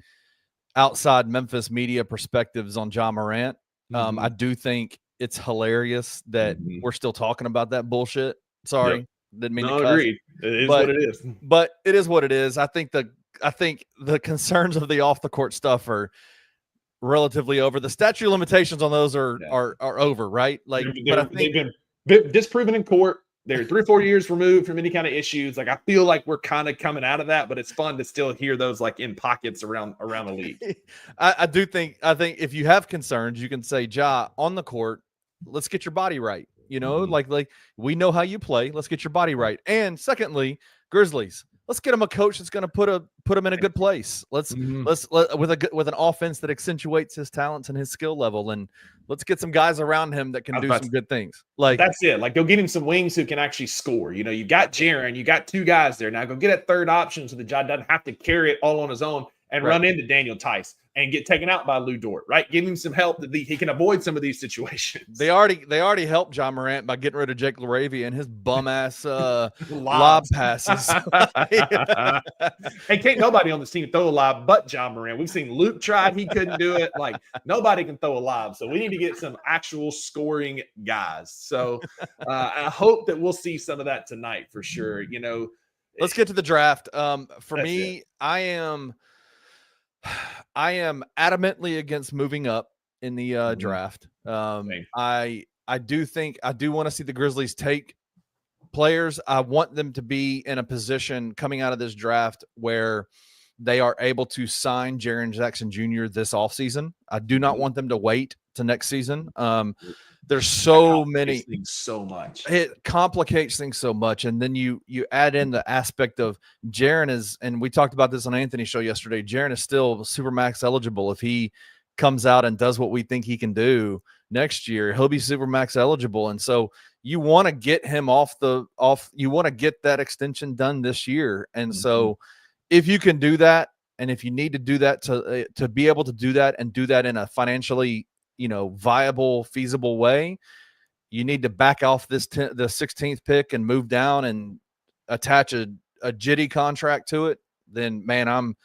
outside Memphis media perspectives on Ja Morant. I do think it's hilarious that we're still talking about that bullshit. Sorry, didn't mean to cuss. Agreed. It is what it is. But it is what it is. I think the concerns of the off the court stuff are relatively over. The statute of limitations on those are over, right? Like, they've been disproven in court. They're 3 or 4 years removed from any kind of issues. Like, I feel like we're kind of coming out of that, but it's fun to still hear those like in pockets around the league. I think if you have concerns, you can say, Ja, on the court, let's get your body right. You know, like we know how you play. Let's get your body right. And secondly, Grizzlies, let's get them a coach that's going to put them in a good place. Let's with an offense that accentuates his talents and his skill level, and let's get some guys around him that can do some good things. Like, that's it. Like, go get him some wings who can actually score. You know, you got Jaren, you got 2 guys there. Now go get a third option so the Ja doesn't have to carry it all on his own and run into Daniel Tice and get taken out by Lou Dort, right? Give him some help that he can avoid some of these situations. They already helped Ja Morant by getting rid of Jake LaRavia and his bum ass lob passes. And can't nobody on this team throw a lob but Ja Morant. We've seen Luke try, he couldn't do it. Like, nobody can throw a lob. So we need to get some actual scoring guys. So I hope that we'll see some of that tonight for sure. You know, let's get to the draft. For me, I am adamantly against moving up in the draft. I do want to see the Grizzlies take players. I want them to be in a position coming out of this draft where they are able to sign Jaren Jackson Jr. this offseason. I do not want them to wait to next season. There's so many, so much. It complicates things so much. And then you add in the aspect of Jaren is, and we talked about this on Anthony's show yesterday, Jaren is still Supermax eligible. If he comes out and does what we think he can do next year, he'll be Supermax eligible. And so you want to get him you want to get that extension done this year. And so if you can do that, and if you need to do that to be able to do that and do that in a financially, viable, feasible way, you need to back off the 16th pick and move down and attach a jitty contract to it. Then, man, I'm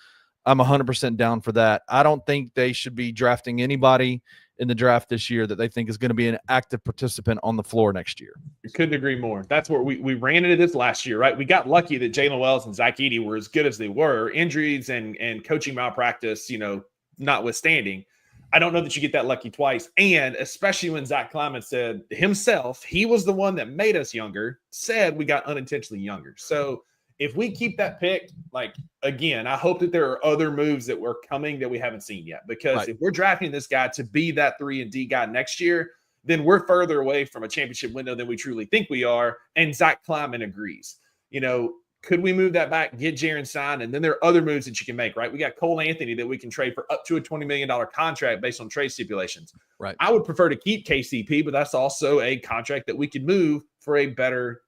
100% down for that. I don't think they should be drafting anybody in the draft this year that they think is going to be an active participant on the floor next year. You couldn't agree more. That's where we ran into this last year, right? We got lucky that Jalen Wells and Zach Edey were as good as they were. Injuries and coaching malpractice, notwithstanding. I don't know that you get that lucky twice. And especially when Zach Kleiman said himself, he was the one that made us younger, said we got unintentionally younger. So if we keep that pick, like, again, I hope that there are other moves that were coming that we haven't seen yet. Because if we're drafting this guy to be that 3-and-D guy next year, then we're further away from a championship window than we truly think we are. And Zach Kleiman agrees. Could we move that back, get Jaren signed? And then there are other moves that you can make, right? We got Cole Anthony that we can trade for up to a $20 million contract based on trade stipulations. Right. I would prefer to keep KCP, but that's also a contract that we could move for a better,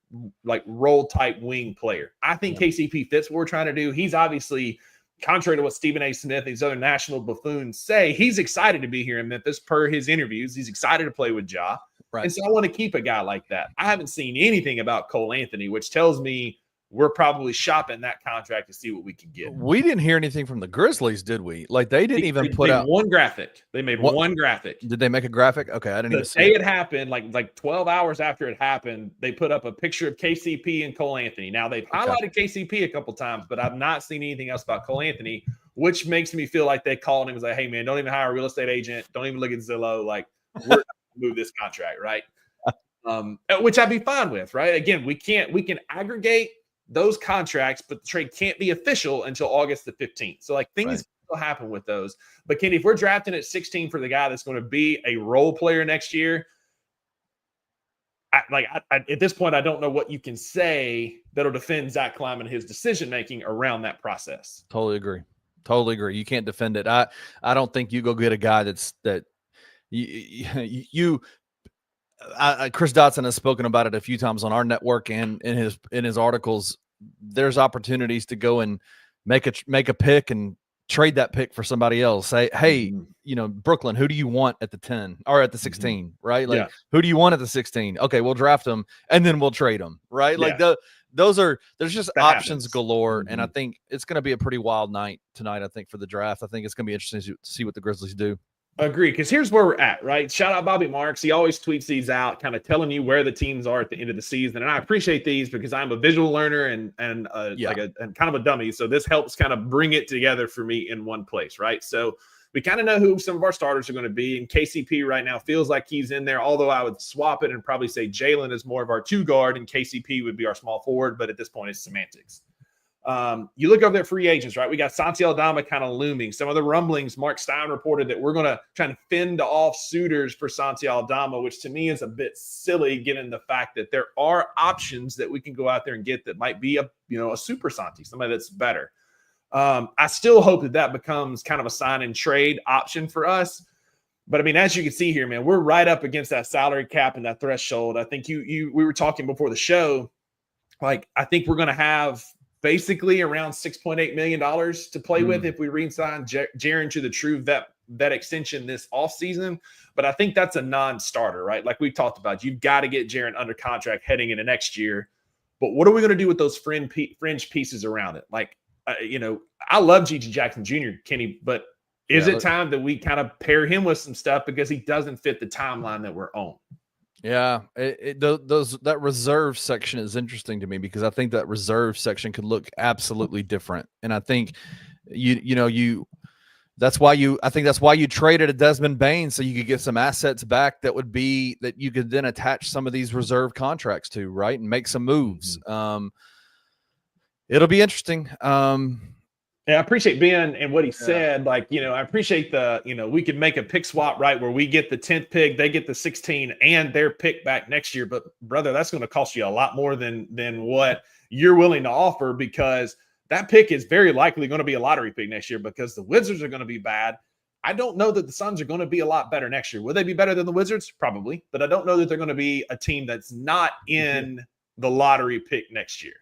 like, role type wing player. I think KCP fits what we're trying to do. He's obviously, contrary to what Stephen A. Smith and these other national buffoons say, he's excited to be here in Memphis per his interviews. He's excited to play with Ja. Right. And so I want to keep a guy like that. I haven't seen anything about Cole Anthony, which tells me we're probably shopping that contract to see what we can get. We didn't hear anything from the Grizzlies, did we? Like, they didn't even put out one graphic. They made one graphic. Did they make a graphic? Okay, I didn't even see it. It happened, like 12 hours after it happened, they put up a picture of KCP and Cole Anthony. Now, they've highlighted KCP a couple times, but I've not seen anything else about Cole Anthony, which makes me feel like they called him and was like, hey, man, don't even hire a real estate agent. Don't even look at Zillow. Like, we're going to move this contract, right? Which I'd be fine with, right? Again, we can aggregate those contracts, but the trade can't be official until August the 15th. So, like, things will happen with those. But Kenny, if we're drafting at 16 for the guy that's going to be a role player next year, at this point, I don't know what you can say that'll defend Zach Kleiman and his decision-making around that process. Totally agree. You can't defend it. I don't think you go get a guy that Chris Dotson has spoken about it a few times on our network and in his articles. There's opportunities to go and make a pick and trade that pick for somebody else. Say, hey, Brooklyn, who do you want at the 10 or at the 16, right? Like, who do you want at the 16? Okay, we'll draft them and then we'll trade them, right? Like there's just options galore. And I think it's going to be a pretty wild night tonight, I think, for the draft. I think it's going to be interesting to see what the Grizzlies do. Agree, because here's where we're at, right? Shout out Bobby Marks. He always tweets these out, kind of telling you where the teams are at the end of the season. And I appreciate these because I'm a visual learner and kind of a dummy. So this helps kind of bring it together for me in one place, right? So we kind of know who some of our starters are going to be. And KCP right now feels like he's in there, although I would swap it and probably say Jalen is more of our 2 guard and KCP would be our small forward. But at this point, it's semantics. You look over there, free agents, right? We got Santi Aldama kind of looming. Some of the rumblings, Mark Stein reported that we're going to try to fend off suitors for Santi Aldama, which to me is a bit silly given the fact that there are options that we can go out there and get that might be a super Santi, somebody that's better. I still hope that becomes kind of a sign and trade option for us. But I mean, as you can see here, man, we're right up against that salary cap and that threshold. I think we were talking before the show, like, I think we're going to have basically around $6.8 million to play with if we re-sign Jaren to the true vet extension this offseason. But I think that's a non-starter, right? Like we talked about, you've got to get Jaren under contract heading into next year. But what are we going to do with those fringe pieces around it? Like, I love Gigi Jackson Jr., Kenny, but is it time that we kind of pair him with some stuff because he doesn't fit the timeline that we're on? Yeah, that reserve section is interesting to me because I think that reserve section could look absolutely different, and I think that's why you traded a Desmond Bane so you could get some assets back that you could then attach some of these reserve contracts to, right, and make some moves. It'll be interesting. Yeah, I appreciate Ben and what he said. Like, I appreciate we could make a pick swap, right, where we get the 10th pick, they get the 16 and their pick back next year. But brother, that's going to cost you a lot more than what you're willing to offer, because that pick is very likely going to be a lottery pick next year because the Wizards are going to be bad. I don't know that the Suns are going to be a lot better next year. Will they be better than the Wizards? Probably. But I don't know that they're going to be a team that's not in the lottery pick next year.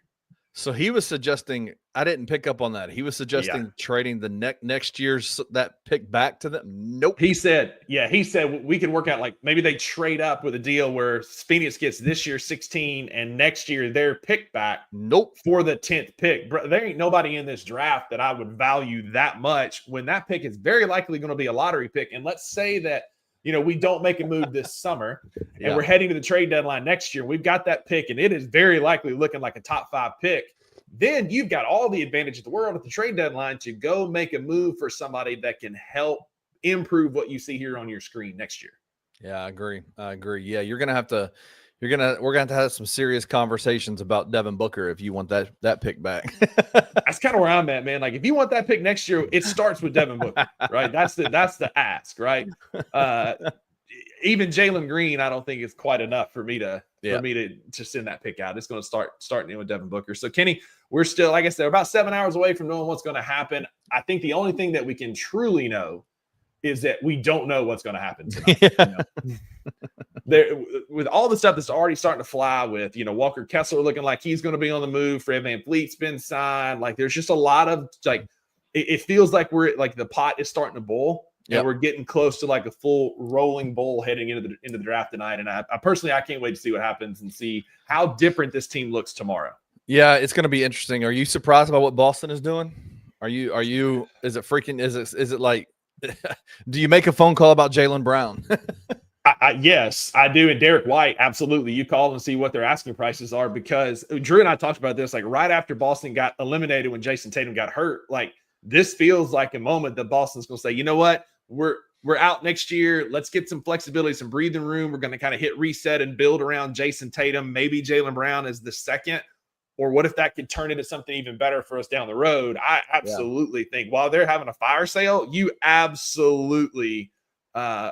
So he was suggesting, I didn't pick up on that. He was suggesting trading the next year's that pick back to them. Nope. He said we could work out, like, maybe they trade up with a deal where Phoenix gets this year 16 and next year their pick back. Nope. For the 10th pick. There ain't nobody in this draft that I would value that much when that pick is very likely going to be a lottery pick. And let's say that, we don't make a move this summer and we're heading to the trade deadline next year. We've got that pick and it is very likely looking like a top 5 pick. Then you've got all the advantage of the world at the trade deadline to go make a move for somebody that can help improve what you see here on your screen next year. Yeah, I agree. Yeah, we're going to have to have some serious conversations about Devin Booker if you want that pick back. That's kind of where I'm at, man. Like, if you want that pick next year, it starts with Devin Booker, right? That's the ask, right? Even Jalen Green, I don't think is quite enough for me to send that pick out. It's going to starting in with Devin Booker. So Kenny, we're still, like I said, about 7 hours away from knowing what's going to happen. I think the only thing that we can truly know is that we don't know what's going to happen tonight. There, with all the stuff that's already starting to fly with, Walker Kessler looking like he's going to be on the move. Fred VanVleet's been signed. Like, there's just a lot of, like, it feels like we're like the pot is starting to boil. And we're getting close to like a full rolling bowl heading into the draft tonight. And I personally can't wait to see what happens and see how different this team looks tomorrow. Yeah, it's going to be interesting. Are you surprised about what Boston is doing? Is it like, do you make a phone call about Jaylen Brown? Yes, I do. And Derek White, absolutely. You call and see what their asking prices are, because Drew and I talked about this, like, right after Boston got eliminated when Jason Tatum got hurt. Like, this feels like a moment that Boston's going to say, you know what? We're out next year. Let's get some flexibility, some breathing room. We're going to kind of hit reset and build around Jason Tatum. Maybe Jaylen Brown is the second. Or what if that could turn into something even better for us down the road? I absolutely think while they're having a fire sale, you absolutely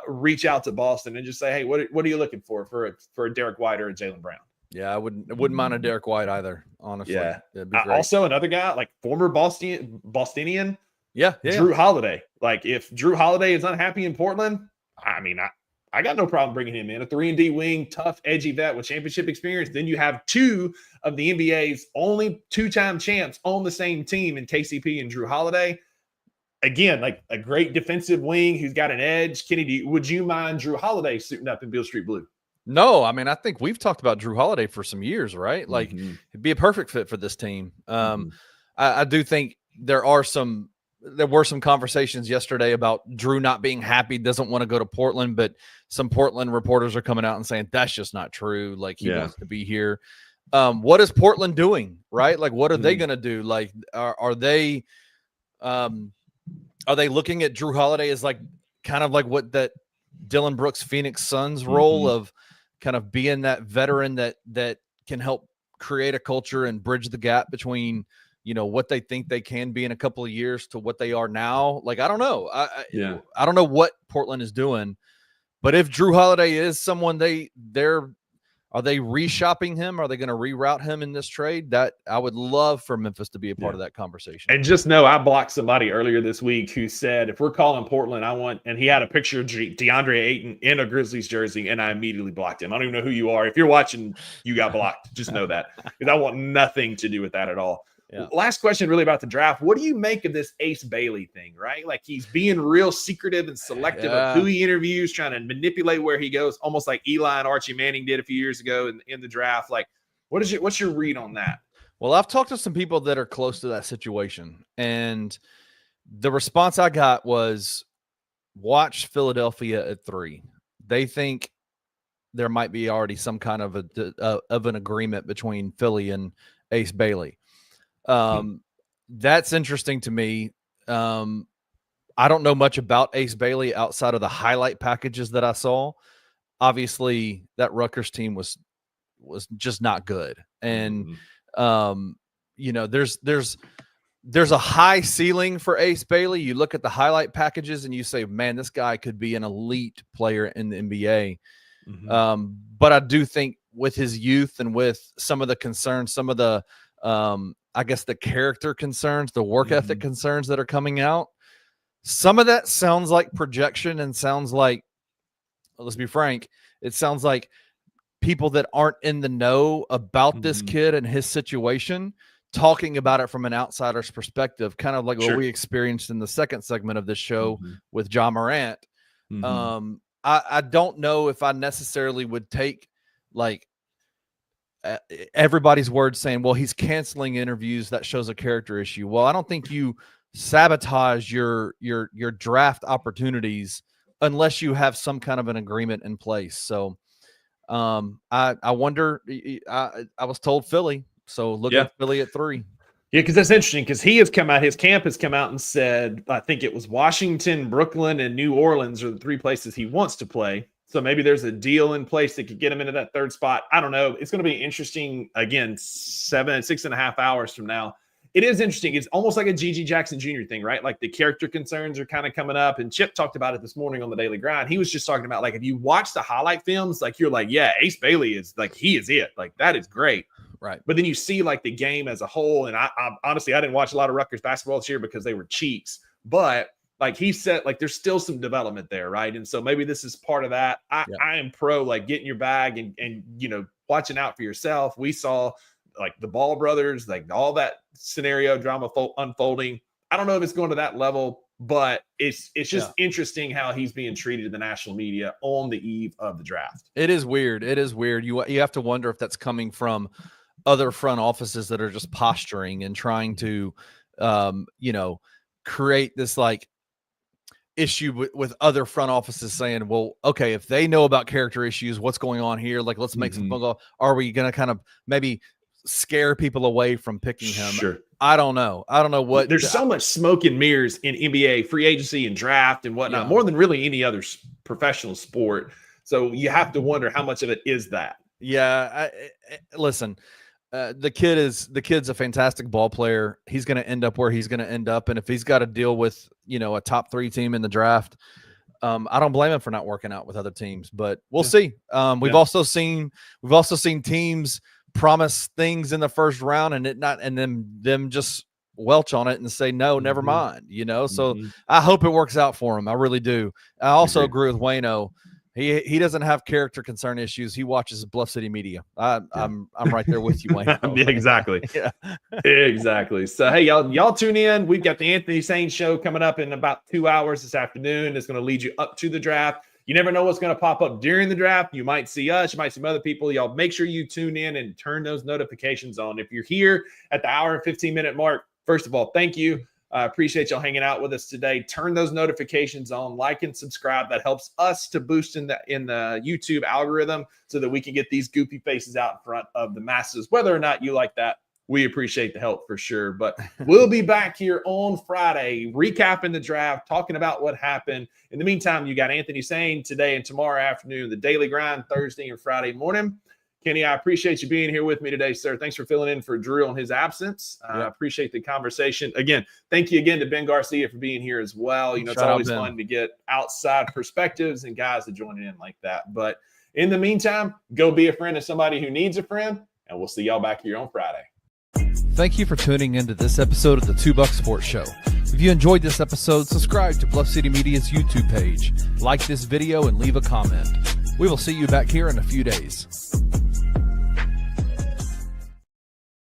reach out to Boston and just say, hey, what are you looking for a Derek White or a Jaylen Brown? Yeah, I wouldn't mind a Derek White either, honestly. Yeah. It'd be great. Also, another guy, like former Bostonian, Yeah. Drew Holiday. Like, if Drew Holiday is unhappy in Portland, I mean, I got no problem bringing him in. A 3-and-D wing, tough, edgy vet with championship experience. Then you have two of the NBA's only two-time champs on the same team in KCP and Drew Holiday. Again, like a great defensive wing who's got an edge. Kenny, would you mind Drew Holiday suiting up in Beale Street Blue? No, I mean, I think we've talked about Drew Holiday for some years, right? Like, it'd be a perfect fit for this team. I do think there were some conversations yesterday about Drew not being happy, doesn't want to go to Portland, but some Portland reporters are coming out and saying that's just not true. Like, he wants to be here. What is Portland doing, right? Like, what are they going to do? Like, are they looking at Drew Holiday as like kind of like what that Dillon Brooks Phoenix Suns role of kind of being that veteran that can help create a culture and bridge the gap between, you know, what they think they can be in a couple of years to what they are now? Like, I don't know. I don't know what Portland is doing, but if Drew Holiday is someone are they reshopping him? Are they going to reroute him in this trade? That I would love for Memphis to be a part of that conversation. And just know I blocked somebody earlier this week who said, if we're calling Portland, and he had a picture of DeAndre Ayton in a Grizzlies jersey, and I immediately blocked him. I don't even know who you are. If you're watching, you got blocked. Just know that, because I want nothing to do with that at all. Yeah. Last question really about the draft. What do you make of this Ace Bailey thing, right? Like, he's being real secretive and selective of who he interviews, trying to manipulate where he goes, almost like Eli and Archie Manning did a few years ago in the draft. Like, what's your read on that? Well, I've talked to some people that are close to that situation, and the response I got was, watch Philadelphia at 3. They think there might be already some kind of an agreement between Philly and Ace Bailey. That's interesting to me. I don't know much about Ace Bailey outside of the highlight packages that I saw. Obviously, that Rutgers team was just not good. And, you know, there's a high ceiling for Ace Bailey. You look at the highlight packages and you say, man, this guy could be an elite player in the NBA. But I do think with his youth and with some of the concerns, some of the, I guess the character concerns, the work ethic concerns that are coming out, some of that sounds like projection and sounds like, let's be frank, it sounds like people that aren't in the know about this kid and his situation talking about it from an outsider's perspective, kind of like what we experienced in the second segment of this show with John Morant. I don't know if I necessarily would take like everybody's word saying, well, he's canceling interviews. That shows a character issue. Well, I don't think you sabotage your draft opportunities unless you have some kind of an agreement in place. So I wonder, I was told Philly, so look at Philly at 3. Yeah, because that's interesting, because his camp has come out and said, I think it was Washington, Brooklyn, and New Orleans are the 3 places he wants to play. So maybe there's a deal in place that could get him into that 3rd spot. I don't know. It's going to be interesting, again, 6.5 hours from now. It is interesting. It's almost like a G.G. Jackson Jr. thing, right? Like, the character concerns are kind of coming up. And Chip talked about it this morning on the Daily Grind. He was just talking about, like, if you watch the highlight films, like, you're like, yeah, Ace Bailey is, like, he is it. Like, that is great. Right. But then you see, like, the game as a whole. And I honestly, I didn't watch a lot of Rutgers basketball this year because they were cheeks. But like he said, like, there's still some development there, right? And so maybe this is part of that. I am pro, like, getting your bag and you know, watching out for yourself. We saw, like, the Ball brothers, like, all that scenario drama unfolding. I don't know if it's going to that level, but it's just interesting how he's being treated in the national media on the eve of the draft. It is weird. It is weird. You have to wonder if that's coming from other front offices that are just posturing and trying to, you know, create this, like, issue with other front offices saying, well, okay, if they know about character issues, what's going on here? Like, let's make some, are we going to kind of maybe scare people away from picking him? Sure. I don't know what. There's so much smoke and mirrors in NBA free agency and draft and whatnot, more than really any other professional sport. So you have to wonder how much of it is that. Yeah. Listen, the kid's a fantastic ball player. He's going to end up where he's going to end up. And if he's got to deal with, you know, a top 3 team in the draft, I don't blame him for not working out with other teams, but we'll see. We've also seen teams promise things in the first round and them just welch on it and say, no, never mind, you know? So I hope it works out for him. I really do. I also agree with Wayno. He doesn't have character concern issues. He watches Bluff City Media. I'm right there with you, Wayne. Yeah, exactly. Yeah. Exactly. So hey, y'all tune in. We've got the Anthony Sane show coming up in about 2 hours this afternoon. It's going to lead you up to the draft. You never know what's going to pop up during the draft. You might see us, you might see other people. Y'all make sure you tune in and turn those notifications on. If you're here at the hour and 15-minute mark, first of all, thank you. I appreciate y'all hanging out with us today. Turn those notifications on, like and subscribe. That helps us to boost in the YouTube algorithm so that we can get these goofy faces out in front of the masses. Whether or not you like that, we appreciate the help for sure. But we'll be back here on Friday, recapping the draft, talking about what happened. In the meantime, you got Anthony Sane today and tomorrow afternoon, the Daily Grind Thursday and Friday morning. Kenny, I appreciate you being here with me today, sir. Thanks for filling in for Drew on his absence. I appreciate the conversation. Again, thank you again to Ben Garcia for being here as well. It's always fun to get outside perspectives and guys to join in like that. But in the meantime, go be a friend to somebody who needs a friend, and we'll see y'all back here on Friday. Thank you for tuning into this episode of the $2 Sports Show. If you enjoyed this episode, subscribe to Bluff City Media's YouTube page, like this video, and leave a comment. We will see you back here in a few days.